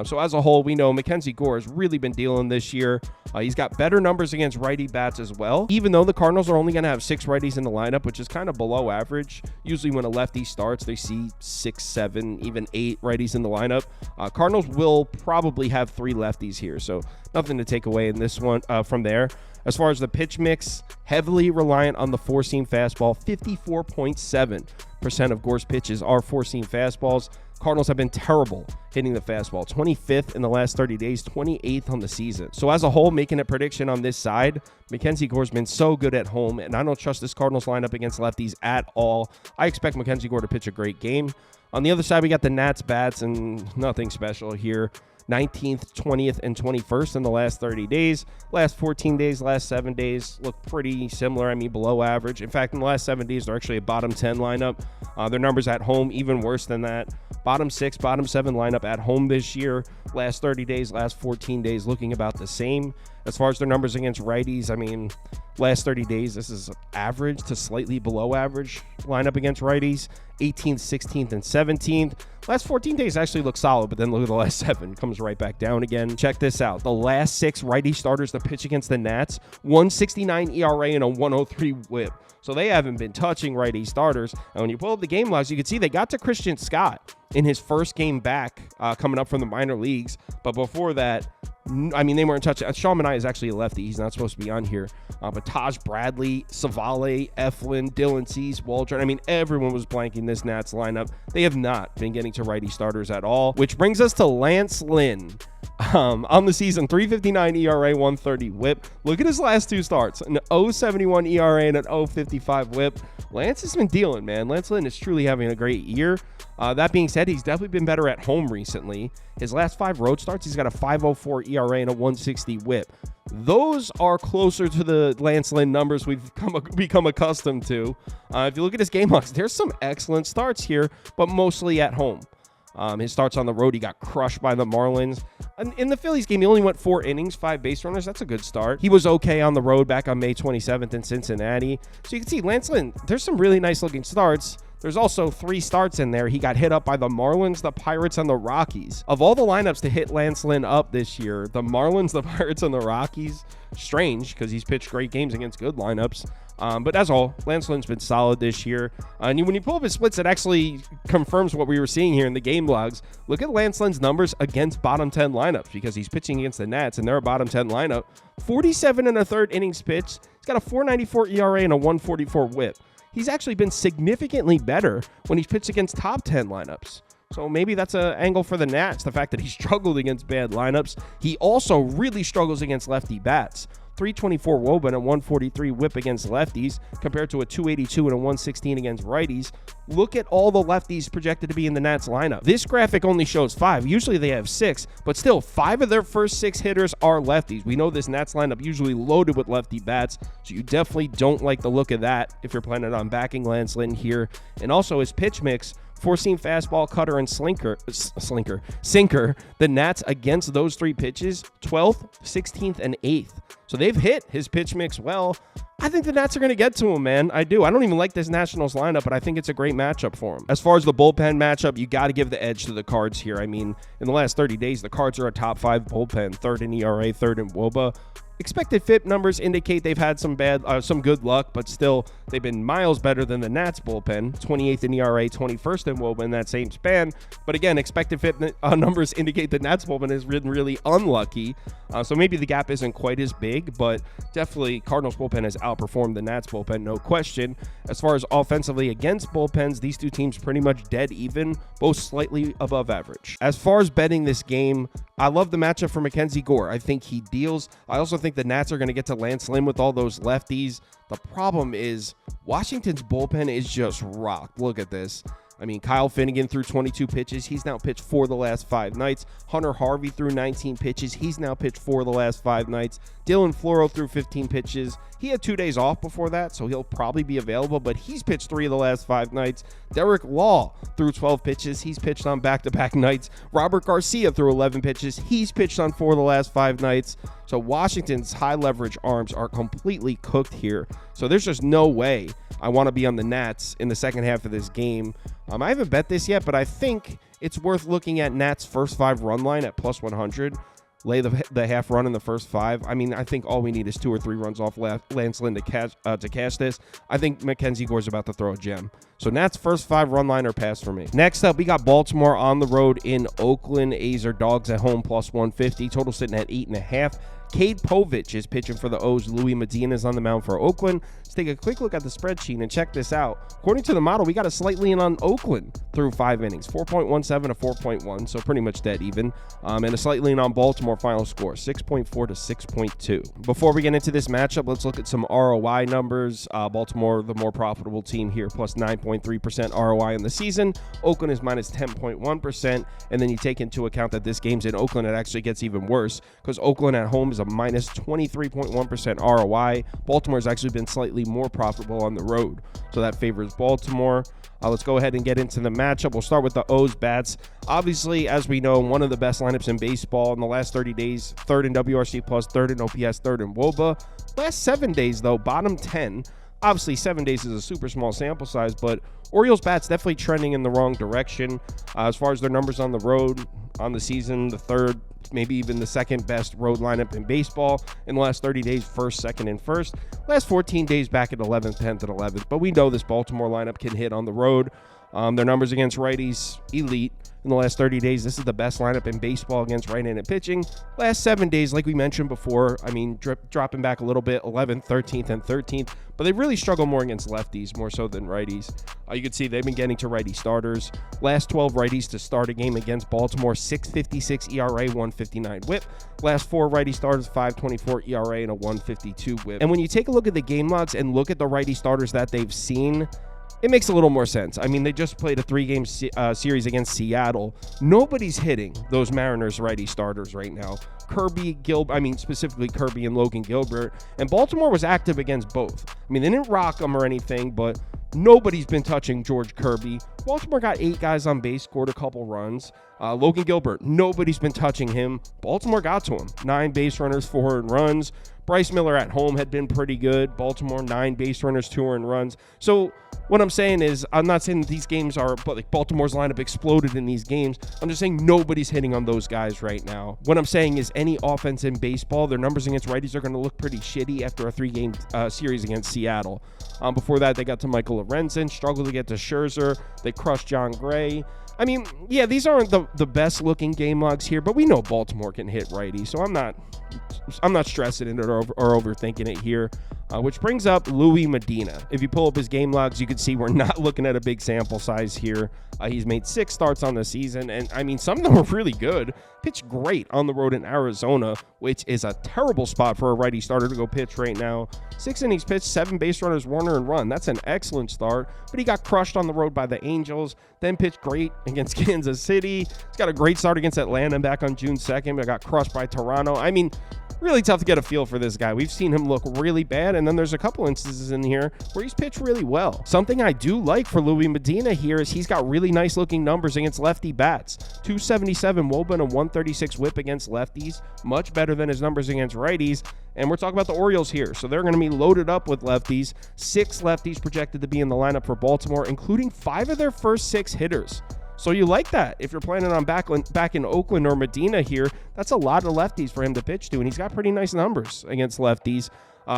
So as a whole, we know Mackenzie Gore has really been dealing this year. He's got better numbers against righty bats as well, even though the Cardinals are only going to have 6 righties in the lineup, which is kind of below average. Usually when a lefty starts, they see 6, 7, even 8 righties in the lineup. Cardinals will probably have 3 lefties here, so nothing to take away in this one from there. As far as the pitch mix, heavily reliant on the 4-seam fastball. 54.7% of Gore's pitches are 4-seam fastballs. Cardinals have been terrible hitting the fastball. 25th in the last 30 days, 28th on the season. So as a whole, making a prediction on this side, Mackenzie Gore's been so good at home, and I don't trust this Cardinals lineup against lefties at all. I expect Mackenzie Gore to pitch a great game. On the other side, we got the Nats bats, and nothing special here. 19th, 20th, and 21st in the last 30 days. Last 14 days, last 7 days look pretty similar. I mean, below average. In fact, in the last 7 days, they're actually a bottom 10 lineup. Their numbers at home, even worse than that. Bottom 6, bottom 7 lineup at home this year. Last 30 days, last 14 days looking about the same. As far as their numbers against righties, I mean, last 30 days, this is average to slightly below average lineup against righties. 18th, 16th, and 17th. Last 14 days actually look solid, but then look at the last 7. Comes right back down again. Check this out. The last 6 righty starters to pitch against the Nats, 1.69 ERA and a 1.03 whip. So they haven't been touching righty starters. And when you pull up the game logs, you can see they got to Christian Scott in his first game back coming up from the minor leagues. But before that, I mean, they weren't touching. Sean Manaea is actually a lefty. He's not supposed to be on here. But Taj Bradley, Savale, Eflin, Dylan Cease, Waldron. I mean, everyone was blanking this Nats lineup. They have not been getting to righty starters at all, which brings us to Lance Lynn. On the season, 3.59 ERA, 1.30 WHIP. Look at his last two starts: an 0.71 ERA and an 0.55 WHIP. Lance has been dealing, man. Lance Lynn is truly having a great year. That being said, he's definitely been better at home recently. His last 5 road starts, he's got a 5.04 ERA and a 1.60 WHIP. Those are closer to the Lance Lynn numbers we've become accustomed to. If you look at his game logs, there's some excellent starts here, but mostly at home. His starts on the road, he got crushed by the Marlins. In the Phillies game, he only went 4 innings, 5 base runners. That's a good start. He was okay on the road back on May 27th in Cincinnati. So you can see Lance Lynn, there's some really nice looking starts. There's also 3 starts in there. He got hit up by the Marlins, the Pirates, and the Rockies. Of all the lineups to hit Lance Lynn up this year, the Marlins, the Pirates, and the Rockies, strange because he's pitched great games against good lineups. But as all, Lance Lynn's been solid this year. And when you pull up his splits, it actually confirms what we were seeing here in the game logs. Look at Lance Lynn's numbers against bottom 10 lineups because he's pitching against the Nats, and they're a bottom 10 lineup. 47 and a third innings pitched. He's got a 4.94 ERA and a 1.44 WHIP. He's actually been significantly better when he's pitched against top 10 lineups. So maybe that's an angle for the Nats, the fact that he struggled against bad lineups. He also really struggles against lefty bats. 324 WOBA and a 143 WHIP against lefties compared to a 282 and a 116 against righties. Look at all the lefties projected to be in the Nats lineup. This graphic only shows 5. Usually they have 6, but still 5 of their first 6 hitters are lefties. We know this Nats lineup usually loaded with lefty bats, so you definitely don't like the look of that if you're planning on backing Lance Lynn here. And also his pitch mix, 4-seam fastball, cutter, and sinker. The Nats against those 3 pitches, 12th, 16th, and 8th. So they've hit his pitch mix well. I think the Nats are going to get to him, man. I do. I don't even like this Nationals lineup, but I think it's a great matchup for him. As far as the bullpen matchup, you got to give the edge to the Cards here. I mean, in the last 30 days, the Cards are a top 5 bullpen, 3rd in ERA, 3rd in WOBA. Expected FIP numbers indicate they've had some good luck, but still, they've been miles better than the Nats bullpen, 28th in ERA, 21st in WOBA in that same span. But again, expected FIP numbers indicate the Nats bullpen has been really unlucky. So maybe the gap isn't quite as big, but definitely Cardinals bullpen has outperformed the Nats bullpen, no question. As far as offensively against bullpens, these two teams pretty much dead even, both slightly above average. As far as betting this game, I love the matchup for Mackenzie Gore. I think he deals. I also think the Nats are going to get to Lance Lynn with all those lefties. The problem is Washington's bullpen is just rocked. Look at this. I mean, Kyle Finnegan threw 22 pitches. He's now pitched 4 the last 5 nights. Hunter Harvey threw 19 pitches. He's now pitched 4 the last 5 nights. Dylan Floro threw 15 pitches. He had 2 days off before that, so he'll probably be available, but he's pitched 3 of the last 5 nights. Derek Law threw 12 pitches. He's pitched on back-to-back nights. Robert Garcia threw 11 pitches. He's pitched on 4 of the last 5 nights. So Washington's high-leverage arms are completely cooked here. So there's just no way I want to be on the Nats in the second half of this game. I haven't bet this yet, but I think it's worth looking at Nats' first 5 run line at plus 100. Lay the half run in the first 5. I mean, I think all we need is 2 or 3 runs off Lance Lynn to cash this. I think Mackenzie Gore's about to throw a gem. So Nats' first 5 run line or pass for me. Next up, we got Baltimore on the road in Oakland. A's are dogs at home plus 150. Total sitting at 8.5. Cade Povich is pitching for the O's. Louis Medina is on the mound for Oakland. Let's take a quick look at the spreadsheet and check this out. According to the model, we got a slight lean on Oakland through 5 innings, 4.17 to 4.1, so pretty much dead even. And a slight lean on Baltimore final score, 6.4 to 6.2. Before we get into this matchup, let's look at some ROI numbers. Baltimore, the more profitable team here, plus 9.3% ROI in the season. Oakland is minus 10.1%. And then you take into account that this game's in Oakland, it actually gets even worse because Oakland at home is a minus 23.1% ROI. Baltimore's actually been slightly more profitable on the road, so that favors Baltimore. Let's go ahead and get into the matchup. We'll start with the O's bats. Obviously, as we know, one of the best lineups in baseball in the last 30 days, 3rd in WRC plus, 3rd in OPS, 3rd in WOBA. Last 7 days, though, bottom 10. Obviously, 7 days is a super small sample size, but Orioles bats definitely trending in the wrong direction. As far as their numbers on the road, on the season, the 3rd, maybe even the 2nd best road lineup in baseball. In the last 30 days, 1st, 2nd, and 1st. Last 14 days back at 11th, 10th, and 11th. But we know this Baltimore lineup can hit on the road. Their numbers against righties, elite. In the last 30 days, this is the best lineup in baseball against right-handed pitching. Last 7 days, like we mentioned before, I mean, dropping back a little bit, 11th, 13th, and 13th. But they really struggle more against lefties, more so than righties. You can see they've been getting to righty starters. Last 12 righties to start a game against Baltimore, 6.56 ERA, 1.59 whip. Last 4 righty starters, 5.24 ERA, and a 1.52 whip. And when you take a look at the game logs and look at the righty starters that they've seen, it makes a little more sense. I mean, they just played a 3-game series against Seattle. Nobody's hitting those Mariners righty starters right now. Specifically Kirby and Logan Gilbert. And Baltimore was active against both. I mean, they didn't rock them or anything, but nobody's been touching George Kirby. Baltimore got 8 guys on base, scored a couple runs. Logan Gilbert, nobody's been touching him. Baltimore got to him. 9 base runners, 4 earned runs. Bryce Miller at home had been pretty good. Baltimore, 9 base runners, 2 earned runs. So what I'm saying is, I'm not saying that these games are, but like Baltimore's lineup exploded in these games. I'm just saying nobody's hitting on those guys right now. What I'm saying is any offense in baseball, their numbers against righties are going to look pretty shitty after a 3-game series against Seattle. Before that, they got to Michael Lorenzen, struggled to get to Scherzer. They crushed John Gray. I mean, yeah, these aren't the best looking game logs here, but we know Baltimore can hit righty, so I'm not stressing it or overthinking it here. Which brings up Louis Medina. If you pull up his game logs, you can see we're not looking at a big sample size here. He's made 6 starts on the season, and I mean, some of them were really good. Pitched great on the road in Arizona, which is a terrible spot for a righty starter to go pitch right now. 6 innings pitched, 7 base runners, 1 earned run. That's an excellent start, but he got crushed on the road by the Angels, then pitched great against Kansas City. He's got a great start against Atlanta back on June 2nd, but got crushed by Toronto. I mean, really tough to get a feel for this guy. We've seen him look really bad, and then there's a couple instances in here where he's pitched really well. Something I do like for Louis Medina here is he's got really nice looking numbers against lefty bats. 277 WOBA and a 136 whip against lefties. Much better than his numbers against righties. And we're talking about the Orioles here, so they're going to be loaded up with lefties. 6 lefties projected to be in the lineup for Baltimore, including 5 of their first 6 hitters. So you like that. If you're planning on back in Oakland or Medina here, that's a lot of lefties for him to pitch to, and he's got pretty nice numbers against lefties.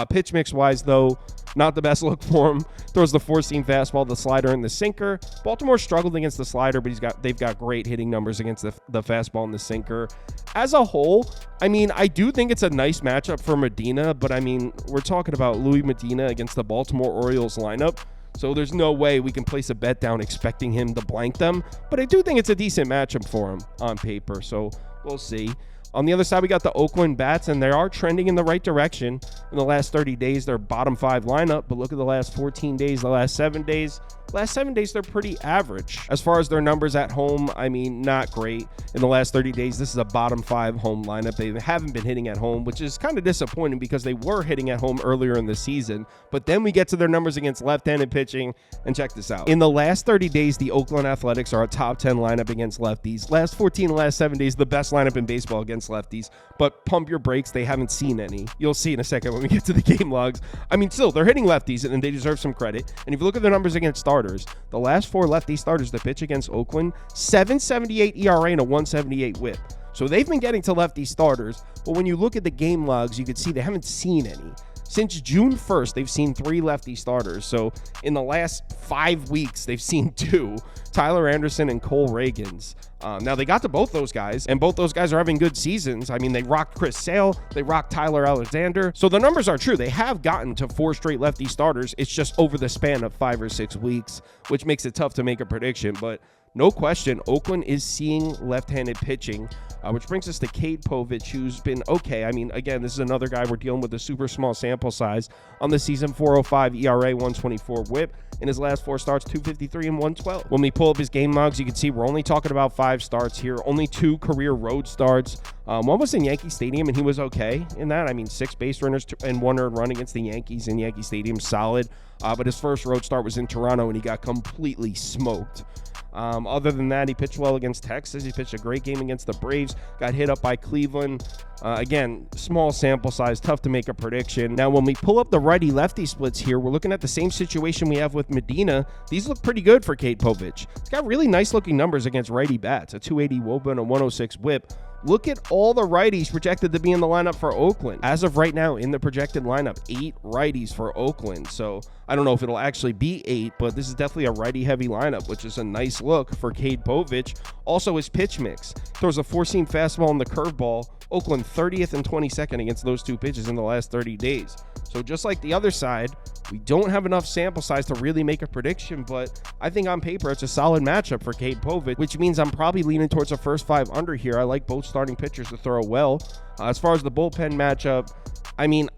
Pitch mix wise, though, not the best look for him. Throws the 4-seam fastball, the slider, and the sinker. Baltimore struggled against the slider, but they've got great hitting numbers against the fastball and the sinker. As a whole, I mean, I do think it's a nice matchup for Medina, but I mean, we're talking about Louis Medina against the Baltimore Orioles lineup. So there's no way we can place a bet down expecting him to blank them. But I do think it's a decent matchup for him on paper. So we'll see. On the other side, we got the Oakland Bats, and they are trending in the right direction. In the last 30 days, they're bottom 5 lineup. But look at the last 14 days, the last 7 days. Last 7 days, they're pretty average. As far as their numbers at home, I mean, not great. In the last 30 days, this is a bottom 5 home lineup. They haven't been hitting at home, which is kind of disappointing because they were hitting at home earlier in the season. But then we get to their numbers against left-handed pitching, and check this out. In the last 30 days, the Oakland Athletics are a top 10 lineup against lefties. Last 14, last 7 days, the best lineup in baseball against lefties. But pump your brakes, they haven't seen any. You'll see in a second when we get to the game logs. I mean, still, they're hitting lefties, and they deserve some credit. And if you look at their numbers against starters, the last 4 lefty starters to pitch against Oakland, 7.78 ERA and a 1.78 whip. So they've been getting to lefty starters, but when you look at the game logs, you can see they haven't seen any. Since June 1st, they've seen 3 lefty starters. So in the last 5 weeks, they've seen 2, Tyler Anderson and Cole Reagans. Now, they got to both those guys, and both those guys are having good seasons. I mean, they rocked Chris Sale. They rocked Tyler Alexander. So the numbers are true. They have gotten to 4 straight lefty starters. It's just over the span of 5 or 6 weeks, which makes it tough to make a prediction. But no question, Oakland is seeing left-handed pitching, which brings us to Cade Povich, who's been okay. I mean, again, this is another guy we're dealing with a super small sample size. On the season, 4.05 ERA, 1.24 whip. In his last 4 starts, 2.53 and 1.12. When we pull up his game logs, you can see we're only talking about 5 starts here. Only 2 career road starts. One was in Yankee Stadium, and he was okay in that. I mean, 6 base runners and 1 earned run against the Yankees in Yankee Stadium, solid. But his first road start was in Toronto, and he got completely smoked. Other than that, he pitched well against Texas. He pitched a great game against the Braves. Got hit up by Cleveland. Again, small sample size, tough to make a prediction. Now, when we pull up the righty-lefty splits here, we're looking at the same situation we have with Medina. These look pretty good for Cade Povich. He's got really nice-looking numbers against righty bats, a 280 WOBA and a 106 whip. Look at all the righties projected to be in the lineup for Oakland. As of right now, in the projected lineup, 8 righties for Oakland. So I don't know if it'll actually be 8, but this is definitely a righty-heavy lineup, which is a nice look for Cade Povich. Also, his pitch mix. Throws a 4-seam fastball and the curveball. Oakland 30th and 22nd against those two pitches in the last 30 days. So just like the other side, we don't have enough sample size to really make a prediction, but I think on paper it's a solid matchup for Cade Povich, which means I'm probably leaning towards a first 5 under here. I like both starting pitchers to throw well. As far as the bullpen matchup, I mean,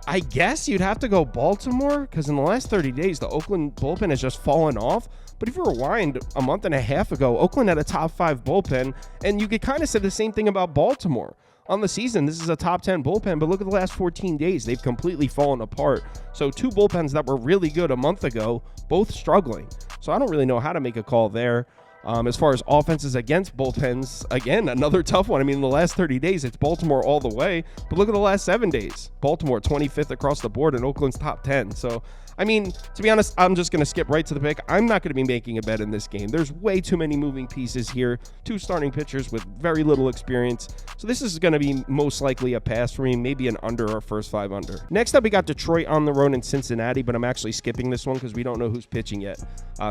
I guess you'd have to go Baltimore, because in the last 30 days, the Oakland bullpen has just fallen off. But if you rewind a month and a half ago, Oakland had a top 5 bullpen, and you could kind of say the same thing about Baltimore. On the season, this is a top 10 bullpen, but look at the last 14 days. They've completely fallen apart. So 2 bullpens that were really good a month ago, both struggling. So I don't really know how to make a call there. As far as offenses against bullpens, again, another tough one. I mean, in the last 30 days, it's Baltimore all the way. But look at the last 7 days. Baltimore 25th across the board and Oakland's top 10. So, I mean, to be honest, I'm just going to skip right to the pick. I'm not going to be making a bet in this game. There's way too many moving pieces here. 2 starting pitchers with very little experience. So this is going to be most likely a pass for me, maybe an under or first 5 under. Next up, we got Detroit on the road in Cincinnati, but I'm actually skipping this one because we don't know who's pitching yet.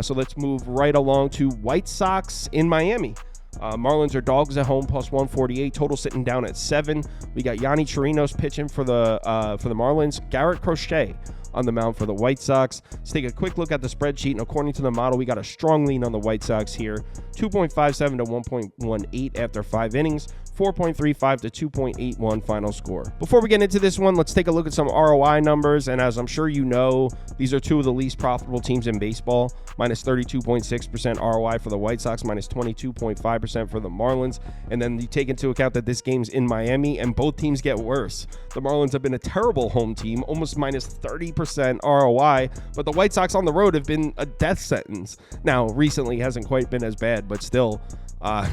So let's move right along to White Sox in Miami. Marlins are dogs at home, plus 148. Total sitting down at 7. We got Yanni Chirinos pitching for the Marlins. Garrett Crochet on the mound for the White Sox. Let's take a quick look at the spreadsheet, and according to the model, we got a strong lean on the White Sox here. 2.57 to 1.18 after 5 innings. 4.35 to 2.81 final score. Before we get into this one, let's take a look at some ROI numbers. And as I'm sure you know, these are 2 of the least profitable teams in baseball. Minus 32.6% ROI for the White Sox, minus 22.5% for the Marlins. And then you take into account that this game's in Miami, and both teams get worse. The Marlins have been a terrible home team, almost minus 30% ROI, but the White Sox on the road have been a death sentence. Now, recently hasn't quite been as bad, but still,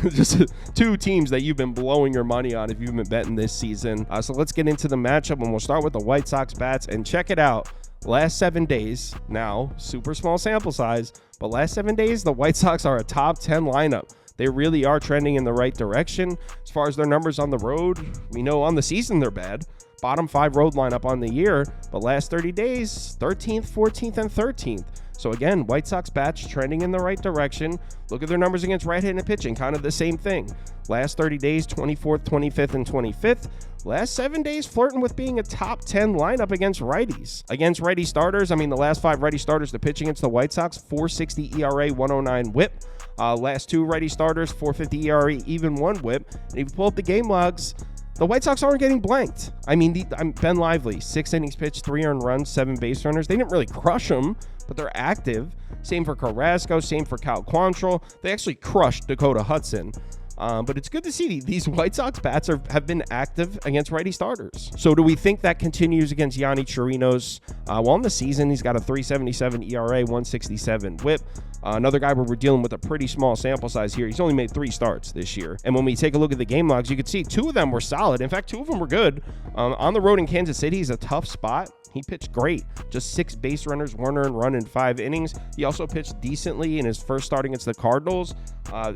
just 2 teams that you've been blowing your money on if you've been betting this season. So let's get into the matchup, and we'll start with the White Sox bats, and check it out. Last 7 days, now super small sample size, but last 7 days, the White Sox are a top 10 lineup. They really are trending in the right direction. As far as their numbers on the road, we know on the season they're bad. Bottom 5 road lineup on the year, but last 30 days, 13th, 14th, and 13th. So again, White Sox bats trending in the right direction. Look at their numbers against right-handed pitching, kind of the same thing. Last 30 days, 24th, 25th, and 25th. Last 7 days, flirting with being a top 10 lineup against righties. Against righty starters, I mean, the last 5 righty starters to pitch against the White Sox, 4.60 ERA, 109 whip. Last 2 righty starters, 4.50 ERA, even 1 whip. And if you pull up the game logs, the White Sox aren't getting blanked. I mean, Ben Lively, 6 innings pitched, 3 earned runs, 7 base runners. They didn't really crush them, but they're active. Same for Carrasco, same for Cal Quantrill. They actually crushed Dakota Hudson. But it's good to see these White Sox bats have been active against righty starters. So do we think that continues against Yanni Chirinos? Well, in the season, he's got a 3.77 ERA, 1.67 whip. Another guy where we're dealing with a pretty small sample size here. He's only made 3 starts this year. And when we take a look at the game logs, you can see 2 of them were solid. In fact, 2 of them were good. On the road in Kansas City is a tough spot. He pitched great. Just 6 base runners, 1 earned run in 5 innings. He also pitched decently in his first start against the Cardinals.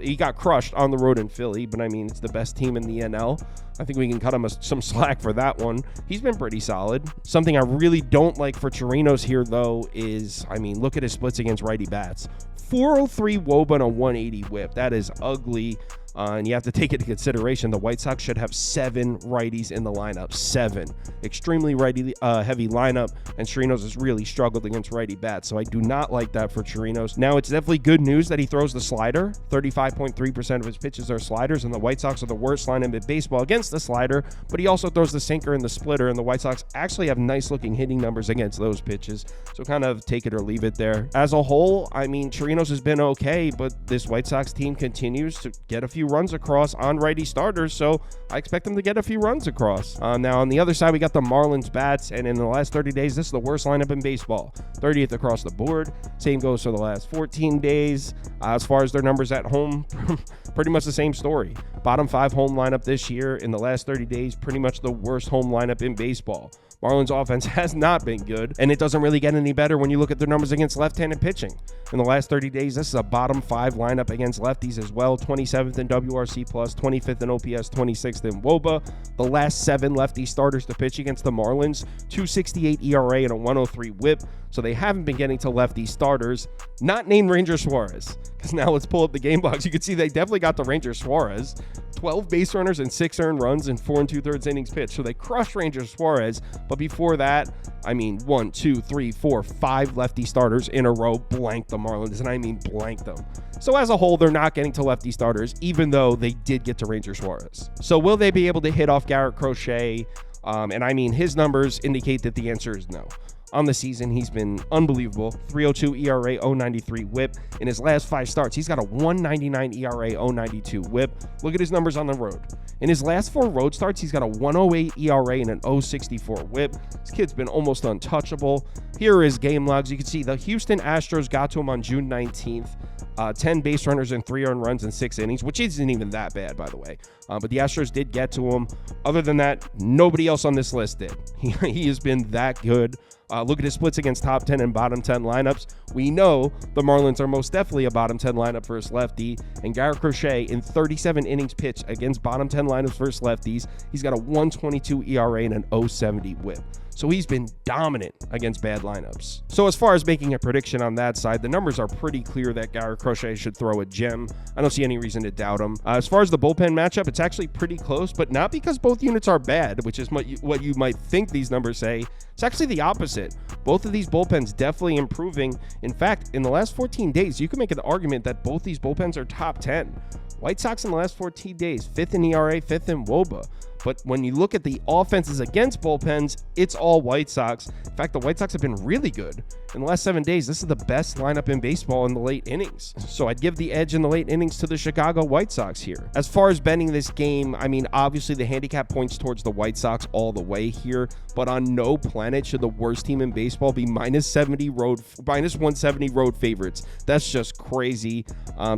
He got crushed on the road in Philly, but I mean, it's the best team in the NL. I think we can cut him some slack for that one. He's been pretty solid. Something I really don't like for Chirinos here, though, is, I mean, look at his splits against righty bats. 403 WOBA and a 180 whip. That is ugly. And you have to take into consideration the White Sox should have 7 righties in the lineup. 7. Extremely righty heavy lineup, and Chirinos has really struggled against righty bats, so I do not like that for Chirinos. Now, it's definitely good news that he throws the slider. 35.3% of his pitches are sliders, and the White Sox are the worst lineup in baseball against the slider, but he also throws the sinker and the splitter, and the White Sox actually have nice-looking hitting numbers against those pitches, so kind of take it or leave it there. As a whole, I mean, Chirinos has been okay, but this White Sox team continues to get a few runs across on righty starters, so I expect them to get a few runs across. Now, on the other side, we got the Marlins bats, and in the last 30 days, this is the worst lineup in baseball. 30th across the board. Same goes for the last 14 days. As far as their numbers at home, pretty much the same story. Bottom 5 home lineup this year. In the last 30 days, pretty much the worst home lineup in baseball. Marlins offense has not been good, and it doesn't really get any better when you look at their numbers against left-handed pitching. In the last 30 days, this is a bottom 5 lineup against lefties as well. 27th in WRC+, 25th in OPS, 26th in WOBA. The last 7 lefty starters to pitch against the Marlins, 2.68 ERA and a 1.03 WHIP. So they haven't been getting to lefty starters, not named Ranger Suarez. Because now let's pull up the game box. You can see they definitely got to Ranger Suarez. 12 base runners and 6 earned runs in 4 2/3 innings pitched. So they crushed Ranger Suarez. But before that, 1, 2, 3, 4, 5 lefty starters in a row blanked the Marlins. And I mean blanked them. So as a whole, they're not getting to lefty starters, even though they did get to Ranger Suarez. So will they be able to hit off Garrett Crochet? His numbers indicate that the answer is no. On the season, he's been unbelievable. 3.02 ERA, 0.93 WHIP. In his last 5 starts, he's got a 1.99 ERA, 0.92 WHIP. Look at his numbers on the road. In his last 4 road starts, he's got a 1.08 ERA and an 0.64 WHIP. This kid's been almost untouchable. Here are his game logs. You can see the Houston Astros got to him on June 19th. 10 base runners and 3 earned runs in 6 innings, which isn't even that bad, by the way. But the Astros did get to him. Other than that, nobody else on this list did. He has been that good. Look at his splits against top 10 and bottom 10 lineups. We know the Marlins are most definitely a bottom 10 lineup versus lefty. And Garrett Crochet, in 37 innings pitched against bottom 10 lineups versus lefties, he's got a 1.22 ERA and an 0.70 WHIP. So he's been dominant against bad lineups. So as far as making a prediction on that side, the numbers are pretty clear that Garrett Crochet should throw a gem. I don't see any reason to doubt him. As far as the bullpen matchup, it's actually pretty close, but not because both units are bad, which is what you might think these numbers say. It's actually the opposite. Both of these bullpens definitely improving. In fact, in the last 14 days, you can make an argument that both these bullpens are top 10. White Sox in the last 14 days, 5th in ERA, 5th in WOBA. But when you look at the offenses against bullpens, it's all White Sox. In fact, the White Sox have been really good. In the last 7 days, this is the best lineup in baseball in the late innings. So I'd give the edge in the late innings to the Chicago White Sox here. As far as betting this game, obviously the handicap points towards the White Sox all the way here. But on no planet should the worst team in baseball be minus 170 road favorites. That's just crazy.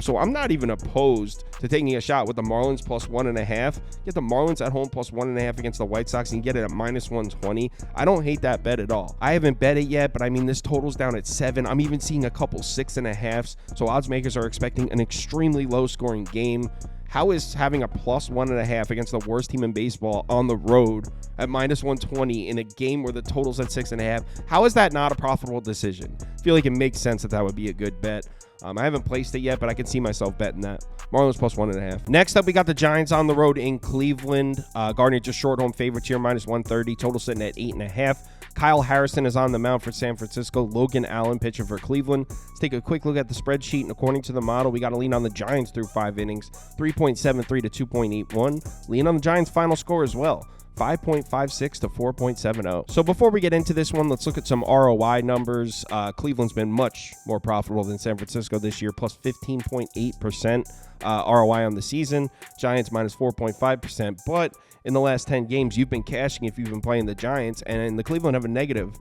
So I'm not even opposed to taking a shot with the Marlins plus 1.5. Get the Marlins at home plus 1.5 against the White Sox and get it at minus 120. I don't hate that bet at all. I haven't bet it yet, but this total's down at 7. I'm even seeing a couple 6.5s. So odds makers are expecting an extremely low scoring game. How is having a plus 1.5 against the worst team in baseball on the road at minus 120 in a game where the total's at 6.5? How is that not a profitable decision? I feel like it makes sense that would be a good bet. I haven't placed it yet, but I can see myself betting that. Marlins plus 1.5. Next up, we got the Giants on the road in Cleveland. Guardians just short home favorites here, minus 130. Total sitting at 8.5. Kyle Harrison is on the mound for San Francisco. Logan Allen pitching for Cleveland. Let's take a quick look at the spreadsheet. And according to the model, we got to lean on the Giants through 5 innings, 3.73 to 2.81. Lean on the Giants' final score as well, 5.56 to 4.70. So before we get into this one, let's look at some ROI numbers. Cleveland's been much more profitable than San Francisco this year, plus 15.8% ROI on the season. Giants minus 4.5%. But in the last 10 games, you've been cashing if you've been playing the Giants, and the Cleveland have a negative.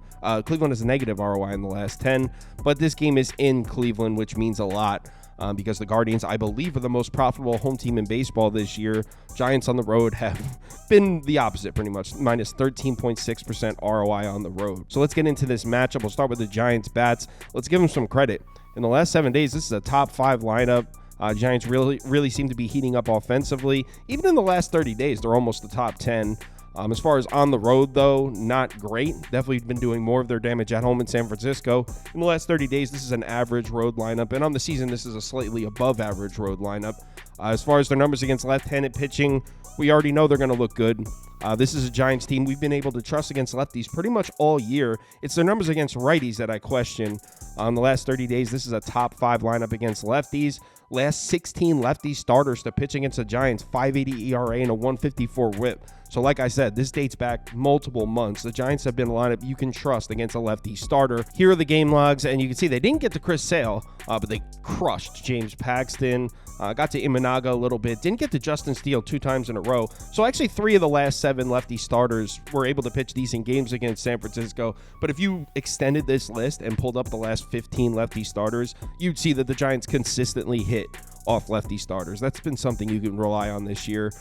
Cleveland has a negative ROI in the last 10, but this game is in Cleveland, which means a lot. Because the Guardians, I believe, are the most profitable home team in baseball this year. Giants on the road have been the opposite, pretty much, minus 13.6% ROI on the road. So let's get into this matchup. We'll start with the Giants bats. Let's give them some credit. In the last 7 days, this is a top 5 lineup. Giants really seem to be heating up offensively. Even in the last 30 days, they're almost the top 10. As far as on the road, though, not great. Definitely been doing more of their damage at home in San Francisco. In the last 30 days, this is an average road lineup. And on the season, this is a slightly above average road lineup. As far as their numbers against left-handed pitching, we already know they're going to look good. This is a Giants team we've been able to trust against lefties pretty much all year. It's their numbers against righties that I question. The last 30 days, this is a top 5 lineup against lefties. Last 16 lefty starters to pitch against the Giants, 5.80 ERA and a 1.54 WHIP. So like I said, this dates back multiple months. The Giants have been a lineup you can trust against a lefty starter. Here are the game logs, and you can see they didn't get to Chris Sale, but they crushed James Paxton. Got to Imanaga a little bit. Didn't get to Justin Steele 2 times in a row. So actually 3 of the last 7 lefty starters were able to pitch decent games against San Francisco. But if you extended this list and pulled up the last 15 lefty starters, you'd see that the Giants consistently hit off lefty starters. That's been something you can rely on this year,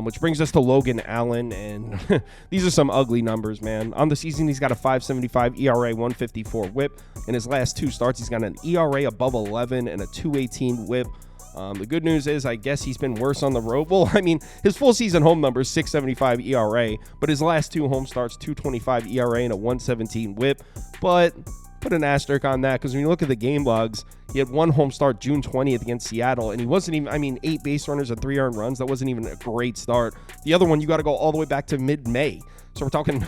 which brings us to Logan Allen, and these are some ugly numbers, man. On the season, he's got a 5.75 ERA, 154 whip. In his last 2 starts, he's got an ERA above 11 and a 2.18 whip. The good news is, I guess he's been worse on the road. Well, I mean, his full season home number is 6.75 ERA, but his last 2 home starts, 2.25 ERA and a 1.17 whip. But put an asterisk on that, because when you look at the game logs, he had 1 home start June 20th against Seattle, and he wasn't even, 8 base runners and 3 earned runs. That wasn't even a great start. The other one, you got to go all the way back to mid-May. So we're talking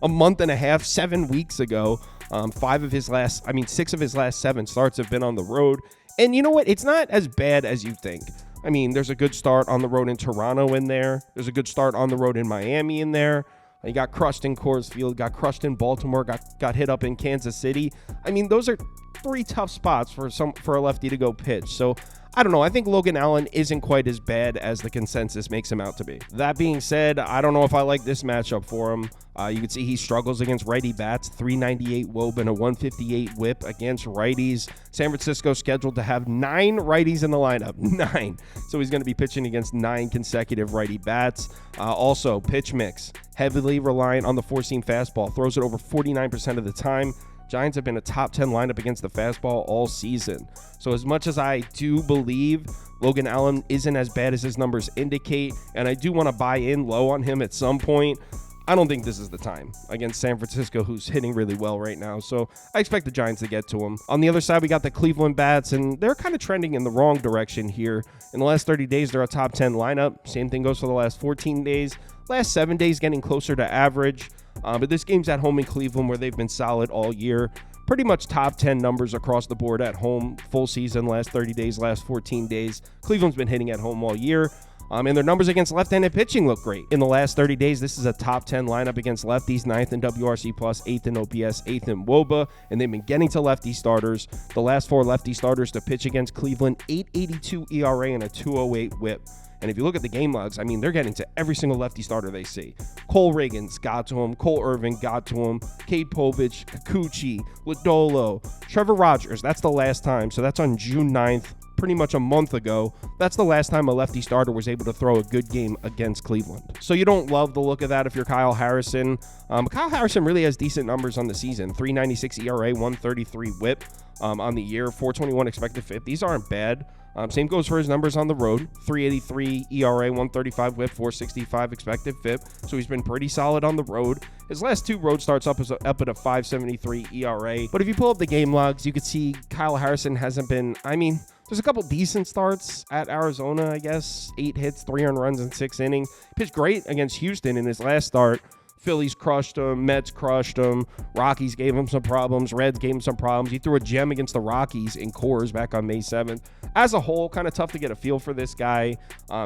a month and a half, 7 weeks ago. 6 of his last 7 starts have been on the road. And you know what? It's not as bad as you think. I mean, there's a good start on the road in Toronto in there. There's a good start on the road in Miami in there. He got crushed in Coors Field, got crushed in Baltimore, got hit up in Kansas City. I mean, those are 3 tough spots for a lefty to go pitch. So I don't know. I think Logan Allen isn't quite as bad as the consensus makes him out to be. That being said, I don't know if I like this matchup for him. You can see he struggles against righty bats, 398 WOB and a 158 whip against righties. San Francisco scheduled to have 9 righties in the lineup, 9. So he's going to be pitching against 9 consecutive righty bats. Also, pitch mix, heavily reliant on the four-seam fastball, throws it over 49% of the time. Giants have been a top 10 lineup against the fastball all season. So as much as I do believe Logan Allen isn't as bad as his numbers indicate, and I do want to buy in low on him at some point, I don't think this is the time against San Francisco, who's hitting really well right now. So I expect the Giants to get to him. On the other side, we got the Cleveland Bats, and they're kind of trending in the wrong direction here. In the last 30 days, they're a top 10 lineup. Same thing goes for the last 14 days. Last 7 days, getting closer to average. But this game's at home in Cleveland, where they've been solid all year. Pretty much top 10 numbers across the board at home. Full season, last 30 days, last 14 days. Cleveland's been hitting at home all year. And their numbers against left-handed pitching look great. In the last 30 days, this is a top 10 lineup against lefties, 9th in WRC+, 8th in OPS, 8th in WOBA, and they've been getting to lefty starters. The last 4 lefty starters to pitch against Cleveland, 8.82 ERA and a 2.08 whip. And if you look at the game logs, I mean, they're getting to every single lefty starter they see. Cole Reagans got to him. Cole Irvin got to him. Cade Povich, Kikuchi, Lodolo, Trevor Rogers. That's the last time. So that's on June 9th, pretty much a month ago. That's the last time a lefty starter was able to throw a good game against Cleveland. So you don't love the look of that if you're Kyle Harrison. Kyle Harrison really has decent numbers on the season. 3.96 ERA, 1.33 whip on the year, 4.21 expected FIP. These aren't bad. Same goes for his numbers on the road. 3.83 ERA, 1.35 whip, 4.65 expected FIP. So he's been pretty solid on the road. His last 2 road starts up at a 5.73 ERA. But if you pull up the game logs, you could see Kyle Harrison hasn't been, there's a couple decent starts at Arizona, I guess. 8 hits, 3 earned runs in 6 innings. Pitched great against Houston in his last start. Phillies crushed him. Mets crushed him. Rockies gave him some problems. Reds gave him some problems. He threw a gem against the Rockies in Coors back on May 7th. As a whole, kind of tough to get a feel for this guy.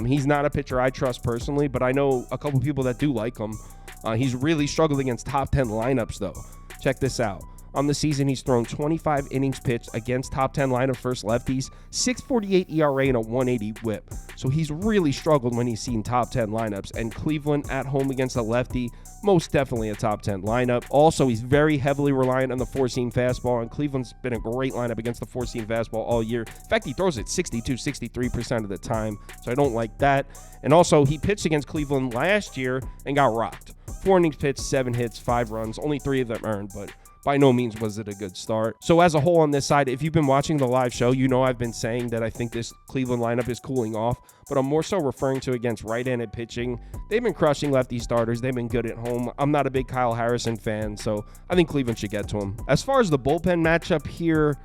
He's not a pitcher I trust personally, but I know a couple people that do like him. He's really struggled against top 10 lineups, though. Check this out. On the season, he's thrown 25 innings pitched against top 10 lineup first lefties, 6.48 ERA and a 1.80 whip. So he's really struggled when he's seen top 10 lineups. And Cleveland at home against a lefty, most definitely a top 10 lineup. Also, he's very heavily reliant on the four-seam fastball, and Cleveland's been a great lineup against the four-seam fastball all year. In fact, he throws it 63% of the time, so I don't like that. And also, he pitched against Cleveland last year and got rocked. 4 innings pitched, 7 hits, 5 runs, only 3 of them earned, but by no means was it a good start. So as a whole on this side, if you've been watching the live show, you know I've been saying that I think this Cleveland lineup is cooling off, but I'm more so referring to against right-handed pitching. They've been crushing lefty starters. They've been good at home. I'm not a big Kyle Harrison fan, so I think Cleveland should get to him. As far as the bullpen matchup here,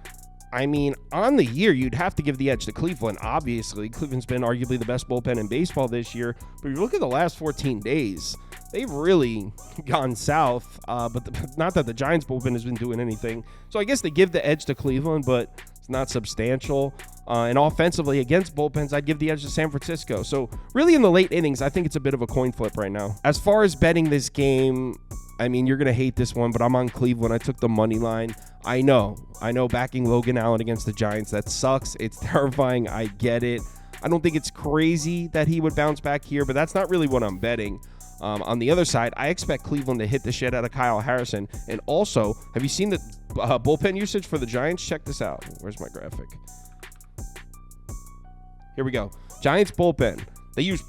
on the year, you'd have to give the edge to Cleveland, obviously. Cleveland's been arguably the best bullpen in baseball this year, but if you look at the last 14 days, they've really gone south, but not that the Giants bullpen has been doing anything. So I guess they give the edge to Cleveland, but it's not substantial. And offensively, against bullpens, I'd give the edge to San Francisco. So really in the late innings, I think it's a bit of a coin flip right now. As far as betting this game, you're going to hate this one, but I'm on Cleveland. I took the money line. I know backing Logan Allen against the Giants, that sucks. It's terrifying. I get it. I don't think it's crazy that he would bounce back here, but that's not really what I'm betting. On the other side, I expect Cleveland to hit the shit out of Kyle Harrison. And also, have you seen the bullpen usage for the Giants? Check this out. Where's my graphic? Here we go. Giants bullpen.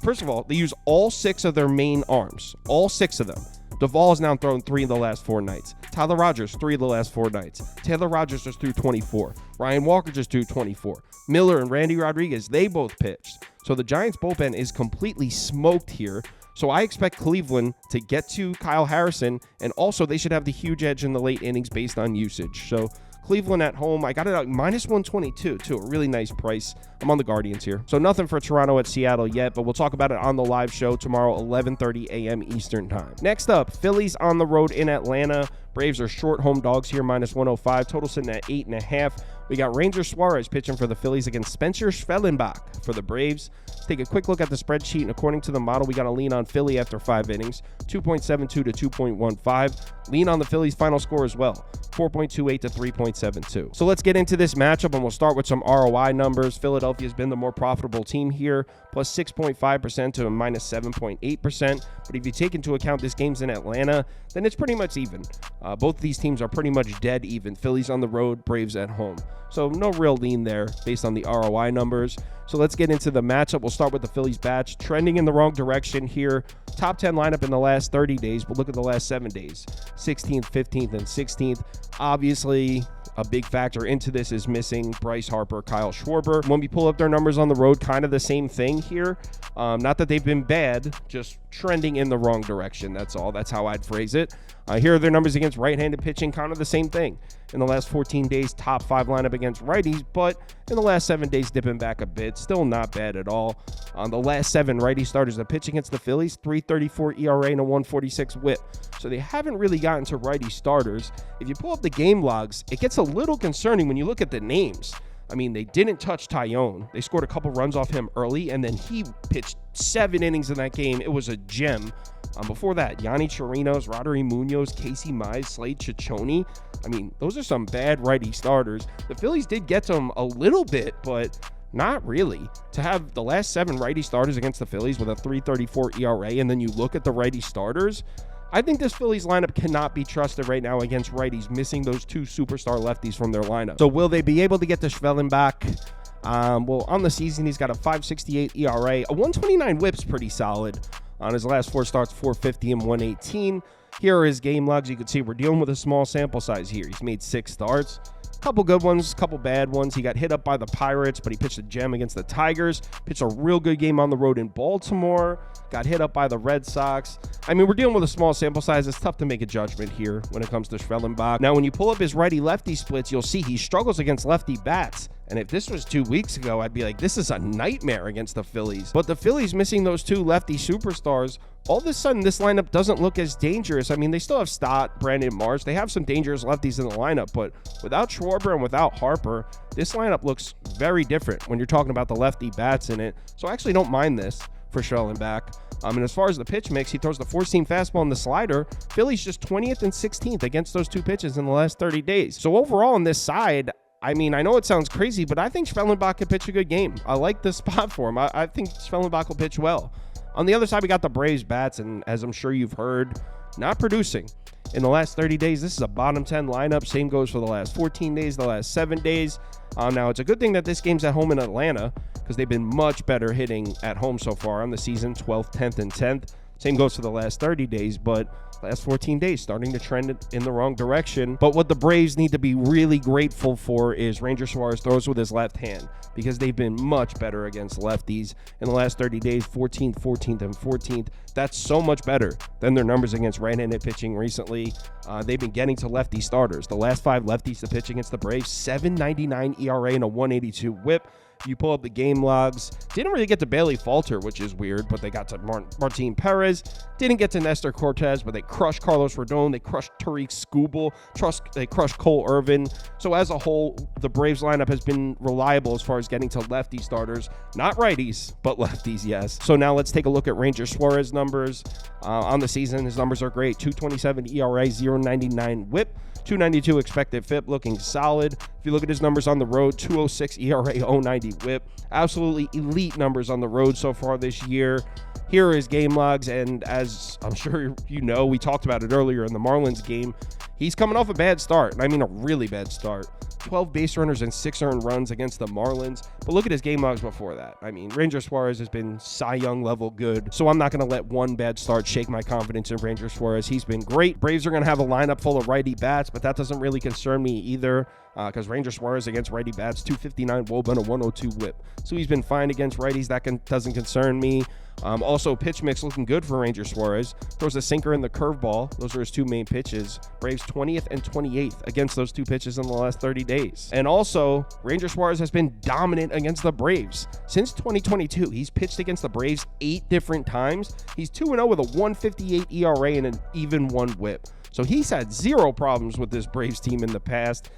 First of all, they use all 6 of their main arms. All 6 of them. Duvall has now thrown 3 of the last 4 nights. Tyler Rogers, 3 of the last 4 nights. Taylor Rogers just threw 24. Ryan Walker just threw 24. Miller and Randy Rodriguez, they both pitched. So the Giants bullpen is completely smoked here. So I expect Cleveland to get to Kyle Harrison, and also they should have the huge edge in the late innings based on usage. So Cleveland at home, I got it at minus 122 too, a really nice price. I'm on the Guardians here. So nothing for Toronto at Seattle yet, but we'll talk about it on the live show tomorrow, 11:30 a.m. Eastern time. Next up, Phillies on the road in Atlanta. Braves are short home dogs here, minus 105. Total sitting at 8.5. We got Ranger Suarez pitching for the Phillies against Spencer Schwellenbach for the Braves. Let's take a quick look at the spreadsheet, and according to the model, we got to lean on Philly after 5 innings, 2.72 to 2.15. Lean on the Phillies' final score as well, 4.28 to 3.72. So let's get into this matchup, and we'll start with some ROI numbers. Philadelphia's been the more profitable team here, plus 6.5% to a minus 7.8%. But if you take into account this game's in Atlanta, then it's pretty much even. Both of these teams are pretty much dead even. Phillies on the road, Braves at home. So no real lean there based on the ROI numbers. So let's get into the matchup. We'll start with the Phillies bats. Trending in the wrong direction here. Top 10 lineup in the last 30 days, but look at the last 7 days. 16th, 15th, and 16th. Obviously, a big factor into this is missing Bryce Harper, Kyle Schwarber. When we pull up their numbers on the road, kind of the same thing here. Not that they've been bad, just trending in the wrong direction. That's all. That's how I'd phrase it. Here are their numbers against right-handed pitching, kind of the same thing. In the last 14 days, top 5 lineup against righties, but in the last 7 days, dipping back a bit. Still not bad at all. On the last 7 righty starters that pitch against the Phillies, 3.34 ERA and a 1.46 whip. So they haven't really gotten to righty starters. If you pull up the game logs, it gets a little concerning when you look at the names. I mean, they didn't touch Tyone. They scored a couple runs off him early, and then he pitched 7 innings in that game. It was a gem. Before that, Yanni Chirinos, Roddery Munoz, Casey Mize, Slade Ciccone. I mean, those are some bad righty starters. The Phillies did get to them a little bit, but not really. To have the last 7 righty starters against the Phillies with a 3.34 ERA, and then you look at the righty starters, I think this Phillies lineup cannot be trusted right now against righties, missing those 2 superstar lefties from their lineup. So will they be able to get to Schwellenbach? Well, on the season, he's got a 5.68 ERA. A 1.29 whip's pretty solid. On his last 4 starts, 450 and 118. Here are his game logs. You can see we're dealing with a small sample size here. He's made 6 starts. Couple good ones, couple bad ones. He got hit up by the Pirates, but he pitched a gem against the Tigers. Pitched a real good game on the road in Baltimore. Got hit up by the Red Sox. I mean, we're dealing with a small sample size. It's tough to make a judgment here when it comes to Schwellenbach. Now, when you pull up his righty-lefty splits, you'll see he struggles against lefty bats. And if this was 2 weeks ago, I'd be like, this is a nightmare against the Phillies. But the Phillies missing those 2 lefty superstars, all of a sudden this lineup doesn't look as dangerous. I mean, they still have Stott, Brandon Marsh. They have some dangerous lefties in the lineup, but without Schwarber and without Harper, this lineup looks very different when you're talking about the lefty bats in it. So I actually don't mind this for Schwellenbach. And as far as the pitch mix, he throws the 4-seam fastball and the slider. Phillies just 20th and 16th against those 2 pitches in the last 30 days. So overall on this side, I mean, I know it sounds crazy, but I think Schwellenbach could pitch a good game. I like this spot for him. I think Schwellenbach will pitch well. On the other side, we got the Braves bats, and as I'm sure you've heard, not producing. In the last 30 days, this is a bottom 10 lineup. Same goes for the last 14 days, the last 7 days. Now, it's a good thing that this game's at home in Atlanta because they've been much better hitting at home so far on the season, 12th, 10th, and 10th. Same goes for the last 30 days, but last 14 days starting to trend in the wrong direction. But what the Braves need to be really grateful for is Ranger Suarez throws with his left hand because they've been much better against lefties in the last 30 days, 14th, 14th, and 14th. That's so much better than their numbers against right-handed pitching recently. They've been getting to lefty starters. The last 5 lefties to pitch against the Braves, 7.99 ERA and a 182 whip. You pull up the game logs. Didn't really get to Bailey Falter, which is weird, but they got to Martin Perez. Didn't get to Nestor Cortez, but they crushed Carlos Rodon. They crushed Tariq Skubal. They crushed Cole Irvin. So as a whole, the Braves lineup has been reliable as far as getting to lefty starters. Not righties, but lefties, yes. So now let's take a look at Ranger Suarez numbers. On the season, his numbers are great. 2.27 ERA, 0.99 whip. 292 expected FIP, looking solid. If you look at his numbers on the road, 206 ERA, 090 whip. Absolutely elite numbers on the road so far this year. Here are his game logs, and as I'm sure you know, we talked about it earlier in the Marlins game, he's coming off a bad start, and I mean a really bad start. 12 base runners and 6 earned runs against the Marlins. But look at his game logs before that. I mean, Ranger Suarez has been Cy Young level good, so I'm not going to let one bad start shake my confidence in Ranger Suarez. He's been great. Braves are going to have a lineup full of righty bats, but that doesn't really concern me either, because Ranger Suarez against righty bats, 259 WOBA and a 102 whip. So he's been fine against righties. That doesn't concern me. Also, pitch mix looking good for Ranger Suarez. Throws a sinker and the curveball. Those are his two main pitches. Braves 20th and 28th against those two pitches in the last 30 days. And also, Ranger Suarez has been dominant against the Braves. Since 2022, he's pitched against the Braves 8 different times. He's 2-0 with a 1.58 ERA and an even 1 whip. So he's had 0 problems with this Braves team in the past.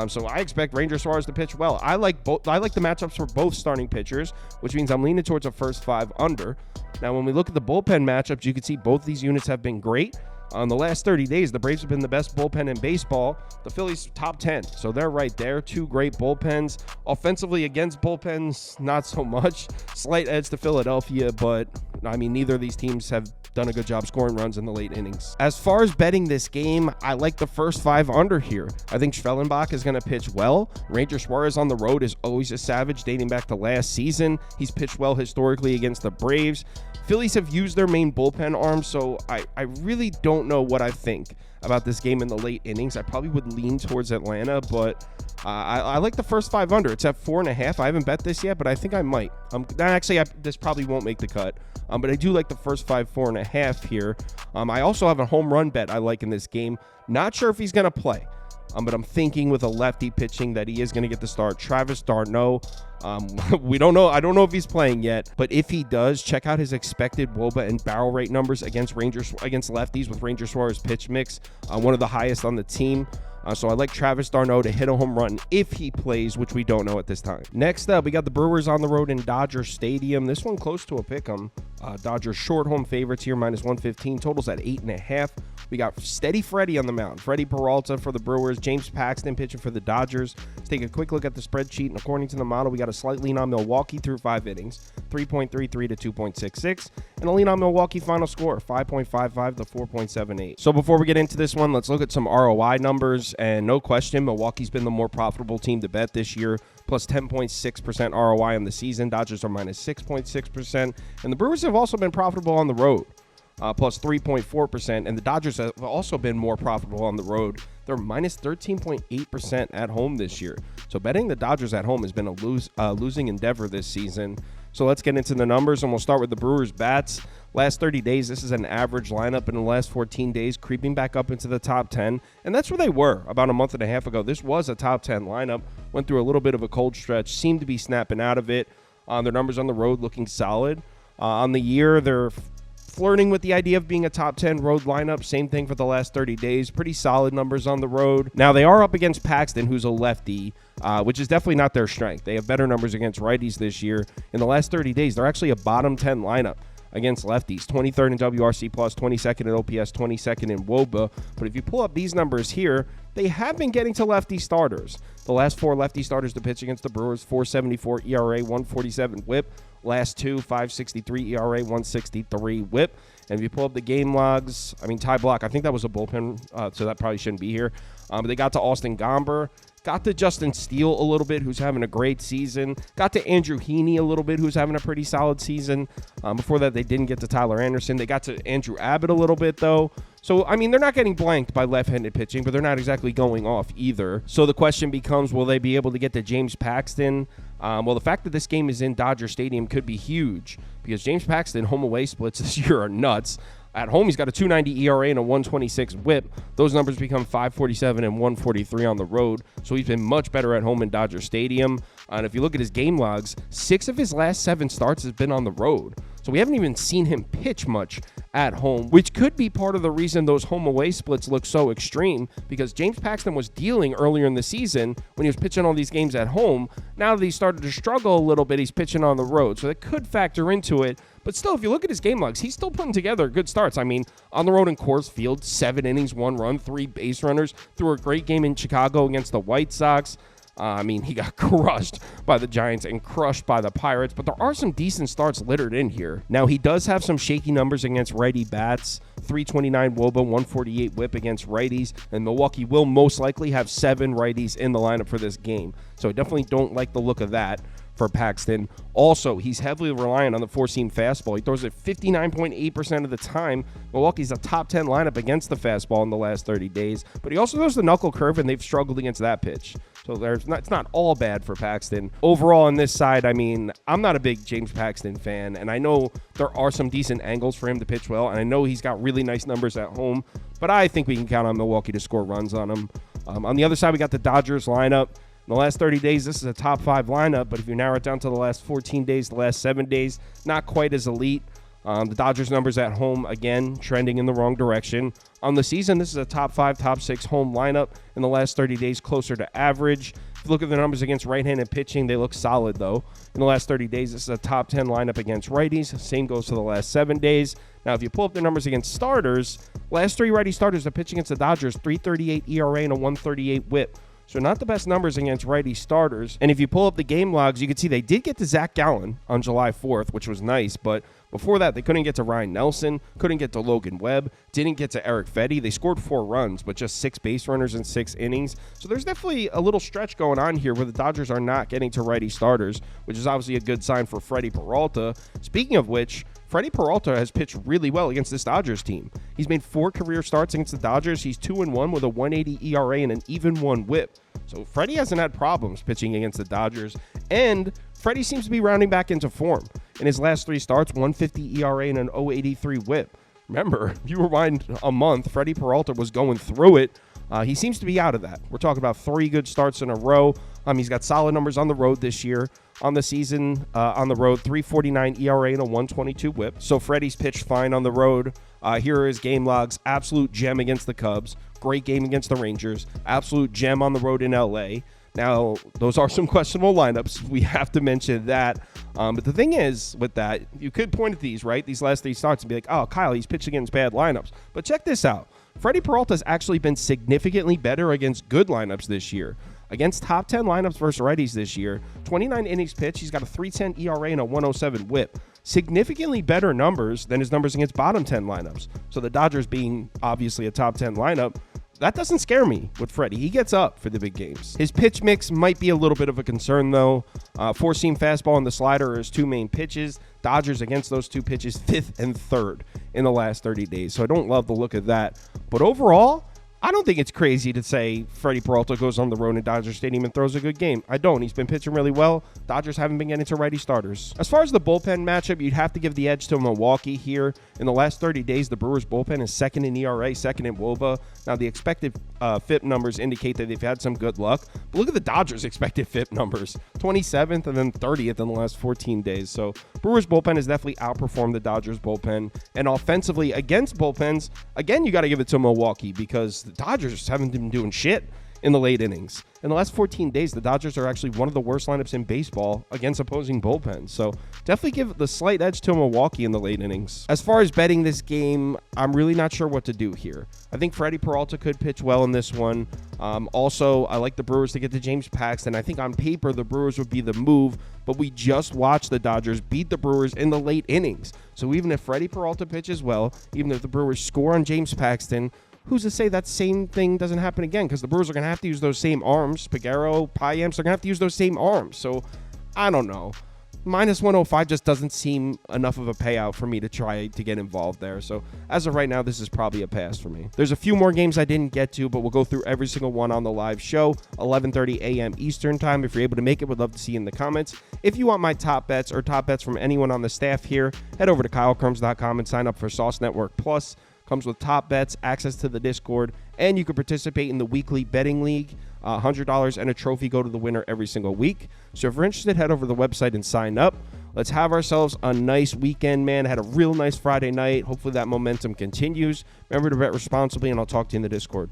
So I expect Ranger Suarez to pitch well. I like the matchups for both starting pitchers, which means I'm leaning towards a first 5 under. Now, when we look at the bullpen matchups, you can see both these units have been great. On the last 30 days, the Braves have been the best bullpen in baseball. The Phillies top 10, so they're right there. 2 great bullpens. Offensively against bullpens, not so much. Slight edge to Philadelphia, but I mean, neither of these teams have done a good job scoring runs in the late innings. As far as betting this game, I like the first 5 under here. I think Schwellenbach is going to pitch well. Ranger Suarez on the road is always a savage, dating back to last season. He's pitched well historically against the Braves. Phillies have used their main bullpen arm, so I really don't know what I think about this game in the late innings. I probably would lean towards Atlanta, but I like the first 5 under. It's at 4.5. I haven't bet this yet, but I think I might. This probably won't make the cut, but I do like the first 5, 4.5 here. I also have a home run bet I like in this game. Not sure if he's going to play, but I'm thinking with a lefty pitching that he is going to get the start. Travis d'Arnaud. We don't know. I don't know if he's playing yet, but if he does, check out his expected WOBA and barrel rate numbers against lefties with Ranger Suarez pitch mix, one of the highest on the team. So I like Travis d'Arnaud to hit a home run if he plays, which we don't know at this time. Next up, we got the Brewers on the road in Dodger Stadium. This one close to a pick'em. Dodgers short home favorites here, -115. Totals at 8.5. We got Steady Freddy on the mound. Freddie Peralta for the Brewers. James Paxton pitching for the Dodgers. Let's take a quick look at the spreadsheet. And according to the model, we got a slight lean on Milwaukee through 5 innings, 3.33 to 2.66. And a lean on Milwaukee final score, 5.55 to 4.78. So before we get into this one, let's look at some ROI numbers. And no question, Milwaukee's been the more profitable team to bet this year, plus 10.6% ROI on the season. Dodgers are -6.6%. And the Brewers have also been profitable on the road, plus 3.4%. And the Dodgers have also been more profitable on the road. They're -13.8% at home this year. So betting the Dodgers at home has been a losing endeavor this season. So let's get into the numbers, and we'll start with the Brewers bats. Last 30 days, this is an average lineup. In the last 14 days, creeping back up into the top 10. And that's where they were about a month and a half ago. This was a top 10 lineup. Went through a little bit of a cold stretch. Seemed to be snapping out of it. Their numbers on the road looking solid. On the year, they're flirting with the idea of being a top 10 road lineup. Same thing for the last 30 days. Pretty solid numbers on the road. Now, they are up against Paxton, who's a lefty, which is definitely not their strength. They have better numbers against righties this year. In the last 30 days, they're actually a bottom 10 lineup against lefties. 23rd in WRC+, 22nd in OPS, 22nd in WOBA. But if you pull up these numbers here, they have been getting to lefty starters. The last 4 lefty starters to pitch against the Brewers, 4.74 ERA, 1.47 whip. Last 2, 5.63 ERA, 1.63 whip. And if you pull up the game logs, Ty Block, I think that was a bullpen, so that probably shouldn't be here. But they got to Austin Gomber. Got to Justin Steele a little bit, who's having a great season. Got to Andrew Heaney a little bit, who's having a pretty solid season. Before that, they didn't get to Tyler Anderson. They got to Andrew Abbott a little bit, though. So, they're not getting blanked by left-handed pitching, but they're not exactly going off either. So the question becomes, will they be able to get to James Paxton? Well, the fact that this game is in Dodger Stadium could be huge, because James Paxton home-away splits this year are nuts. At home, he's got a 2.90 ERA and a 1.26 whip. Those numbers become 5.47 and 1.43 on the road. So he's been much better at home in Dodger Stadium. And if you look at his game logs, 6 of his last 7 starts has been on the road. So we haven't even seen him pitch much at home, which could be part of the reason those home-away splits look so extreme, because James Paxton was dealing earlier in the season when he was pitching all these games at home. Now that he started to struggle a little bit, he's pitching on the road. So that could factor into it. But still, if you look at his game logs, he's still putting together good starts. On the road in Coors Field, 7 innings, 1 run, 3 base runners, threw a great game in Chicago against the White Sox. I mean, he got crushed by the Giants and crushed by the Pirates, but there are some decent starts littered in here. Now, he does have some shaky numbers against righty bats, 329 WOBA, 148 whip against righties, and Milwaukee will most likely have 7 righties in the lineup for this game. So I definitely don't like the look of that for Paxton. Also, he's heavily reliant on the four-seam fastball. He throws it 59.8% of the time. Milwaukee's a top 10 lineup against the fastball in the last 30 days, but he also throws the knuckle curve, and they've struggled against that pitch. So it's not all bad for Paxton. Overall, on this side, I mean, I'm not a big James Paxton fan, and I know there are some decent angles for him to pitch well, and I know he's got really nice numbers at home, but I think we can count on Milwaukee to score runs on him. On the other side, we got the Dodgers lineup. In the last 30 days, this is a top 5 lineup, but if you narrow it down to the last 14 days, the last 7 days, not quite as elite. The Dodgers numbers at home, again, trending in the wrong direction. On the season, this is a top 5, top 6 home lineup. In the last 30 days, closer to average. If you look at the numbers against right-handed pitching, they look solid, though. In the last 30 days, this is a top 10 lineup against righties. Same goes for the last 7 days. Now, if you pull up the numbers against starters, last 3 righty starters are pitching against the Dodgers, 3.38 ERA and a 1.38 whip. So not the best numbers against righty starters. And if you pull up the game logs, you can see they did get to Zach Gallen on July 4th, which was nice. But before that, they couldn't get to Ryan Nelson, couldn't get to Logan Webb, didn't get to Eric Fetty. They scored 4 runs, but just 6 base runners in 6 innings. So there's definitely a little stretch going on here where the Dodgers are not getting to righty starters, which is obviously a good sign for Freddie Peralta. Speaking of which, Freddie Peralta has pitched really well against this Dodgers team. He's made 4 career starts against the Dodgers. He's 2-1 with a 1.80 ERA and an even 1 whip. So Freddie hasn't had problems pitching against the Dodgers, and Freddie seems to be rounding back into form. In his last 3 starts, 1.50 ERA and an 0.83 whip. Remember, if you rewind a month, Freddie Peralta was going through it. He seems to be out of that. We're talking about 3 good starts in a row. He's got solid numbers on the road this year. On the season, on the road, 3.49 ERA and a 1.22 whip. So Freddie's pitched fine on the road. Here are his game logs. Absolute gem against the Cubs. Great game against the Rangers. Absolute gem on the road in L.A. Now, those are some questionable lineups. We have to mention that. But the thing is, with that, you could point at these, right? These last 3 starts and be like, oh, Kyle, he's pitching against bad lineups. But check this out. Freddie Peralta's actually been significantly better against good lineups this year. Against top 10 lineups versus righties this year, 29 innings pitched, he's got a 3.10 ERA and a 1.07 whip. Significantly better numbers than his numbers against bottom 10 lineups. So the Dodgers being obviously a top 10 lineup, that doesn't scare me with Freddie. He gets up for the big games. His pitch mix might be a little bit of a concern, though. 4-seam fastball and the slider are his 2 main pitches. Dodgers against those 2 pitches, 5th and 3rd in the last 30 days. So I don't love the look of that. But overall, I don't think it's crazy to say Freddie Peralta goes on the road in Dodger Stadium and throws a good game. I don't. He's been pitching really well. Dodgers haven't been getting to righty starters. As far as the bullpen matchup, you'd have to give the edge to Milwaukee here. In the last 30 days, the Brewers bullpen is 2nd in ERA, 2nd in WOBA. Now, the expected FIP numbers indicate that they've had some good luck. But look at the Dodgers' expected FIP numbers. 27th and then 30th in the last 14 days. So Brewers bullpen has definitely outperformed the Dodgers bullpen. And offensively, against bullpens, again, you got to give it to Milwaukee because the Dodgers haven't been doing shit in the late innings. In the last 14 days, the Dodgers are actually one of the worst lineups in baseball against opposing bullpens. So definitely give the slight edge to Milwaukee in the late innings. As far as betting this game, I'm really not sure what to do here. I think Freddie Peralta could pitch well in this one. Also, I like the Brewers to get to James Paxton. I think on paper, the Brewers would be the move, but we just watched the Dodgers beat the Brewers in the late innings. So even if Freddie Peralta pitches well, even if the Brewers score on James Paxton, who's to say that same thing doesn't happen again? Because the Brewers are going to have to use those same arms. Piguero, Payamps, they're going to have to use those same arms. So, I don't know. Minus 105 just doesn't seem enough of a payout for me to try to get involved there. So, as of right now, this is probably a pass for me. There's a few more games I didn't get to, but we'll go through every single one on the live show, 11:30 a.m. Eastern time. If you're able to make it, would love to see you in the comments. If you want my top bets or top bets from anyone on the staff here, head over to KyleKirms.com and sign up for Sauce Network Plus. Comes with top bets, access to the Discord, and you can participate in the weekly betting league. $100 and a trophy go to the winner every single week. So if you're interested, head over to the website and sign up. Let's have ourselves a nice weekend, man. Had a real nice Friday night. Hopefully that momentum continues. Remember to bet responsibly, and I'll talk to you in the Discord.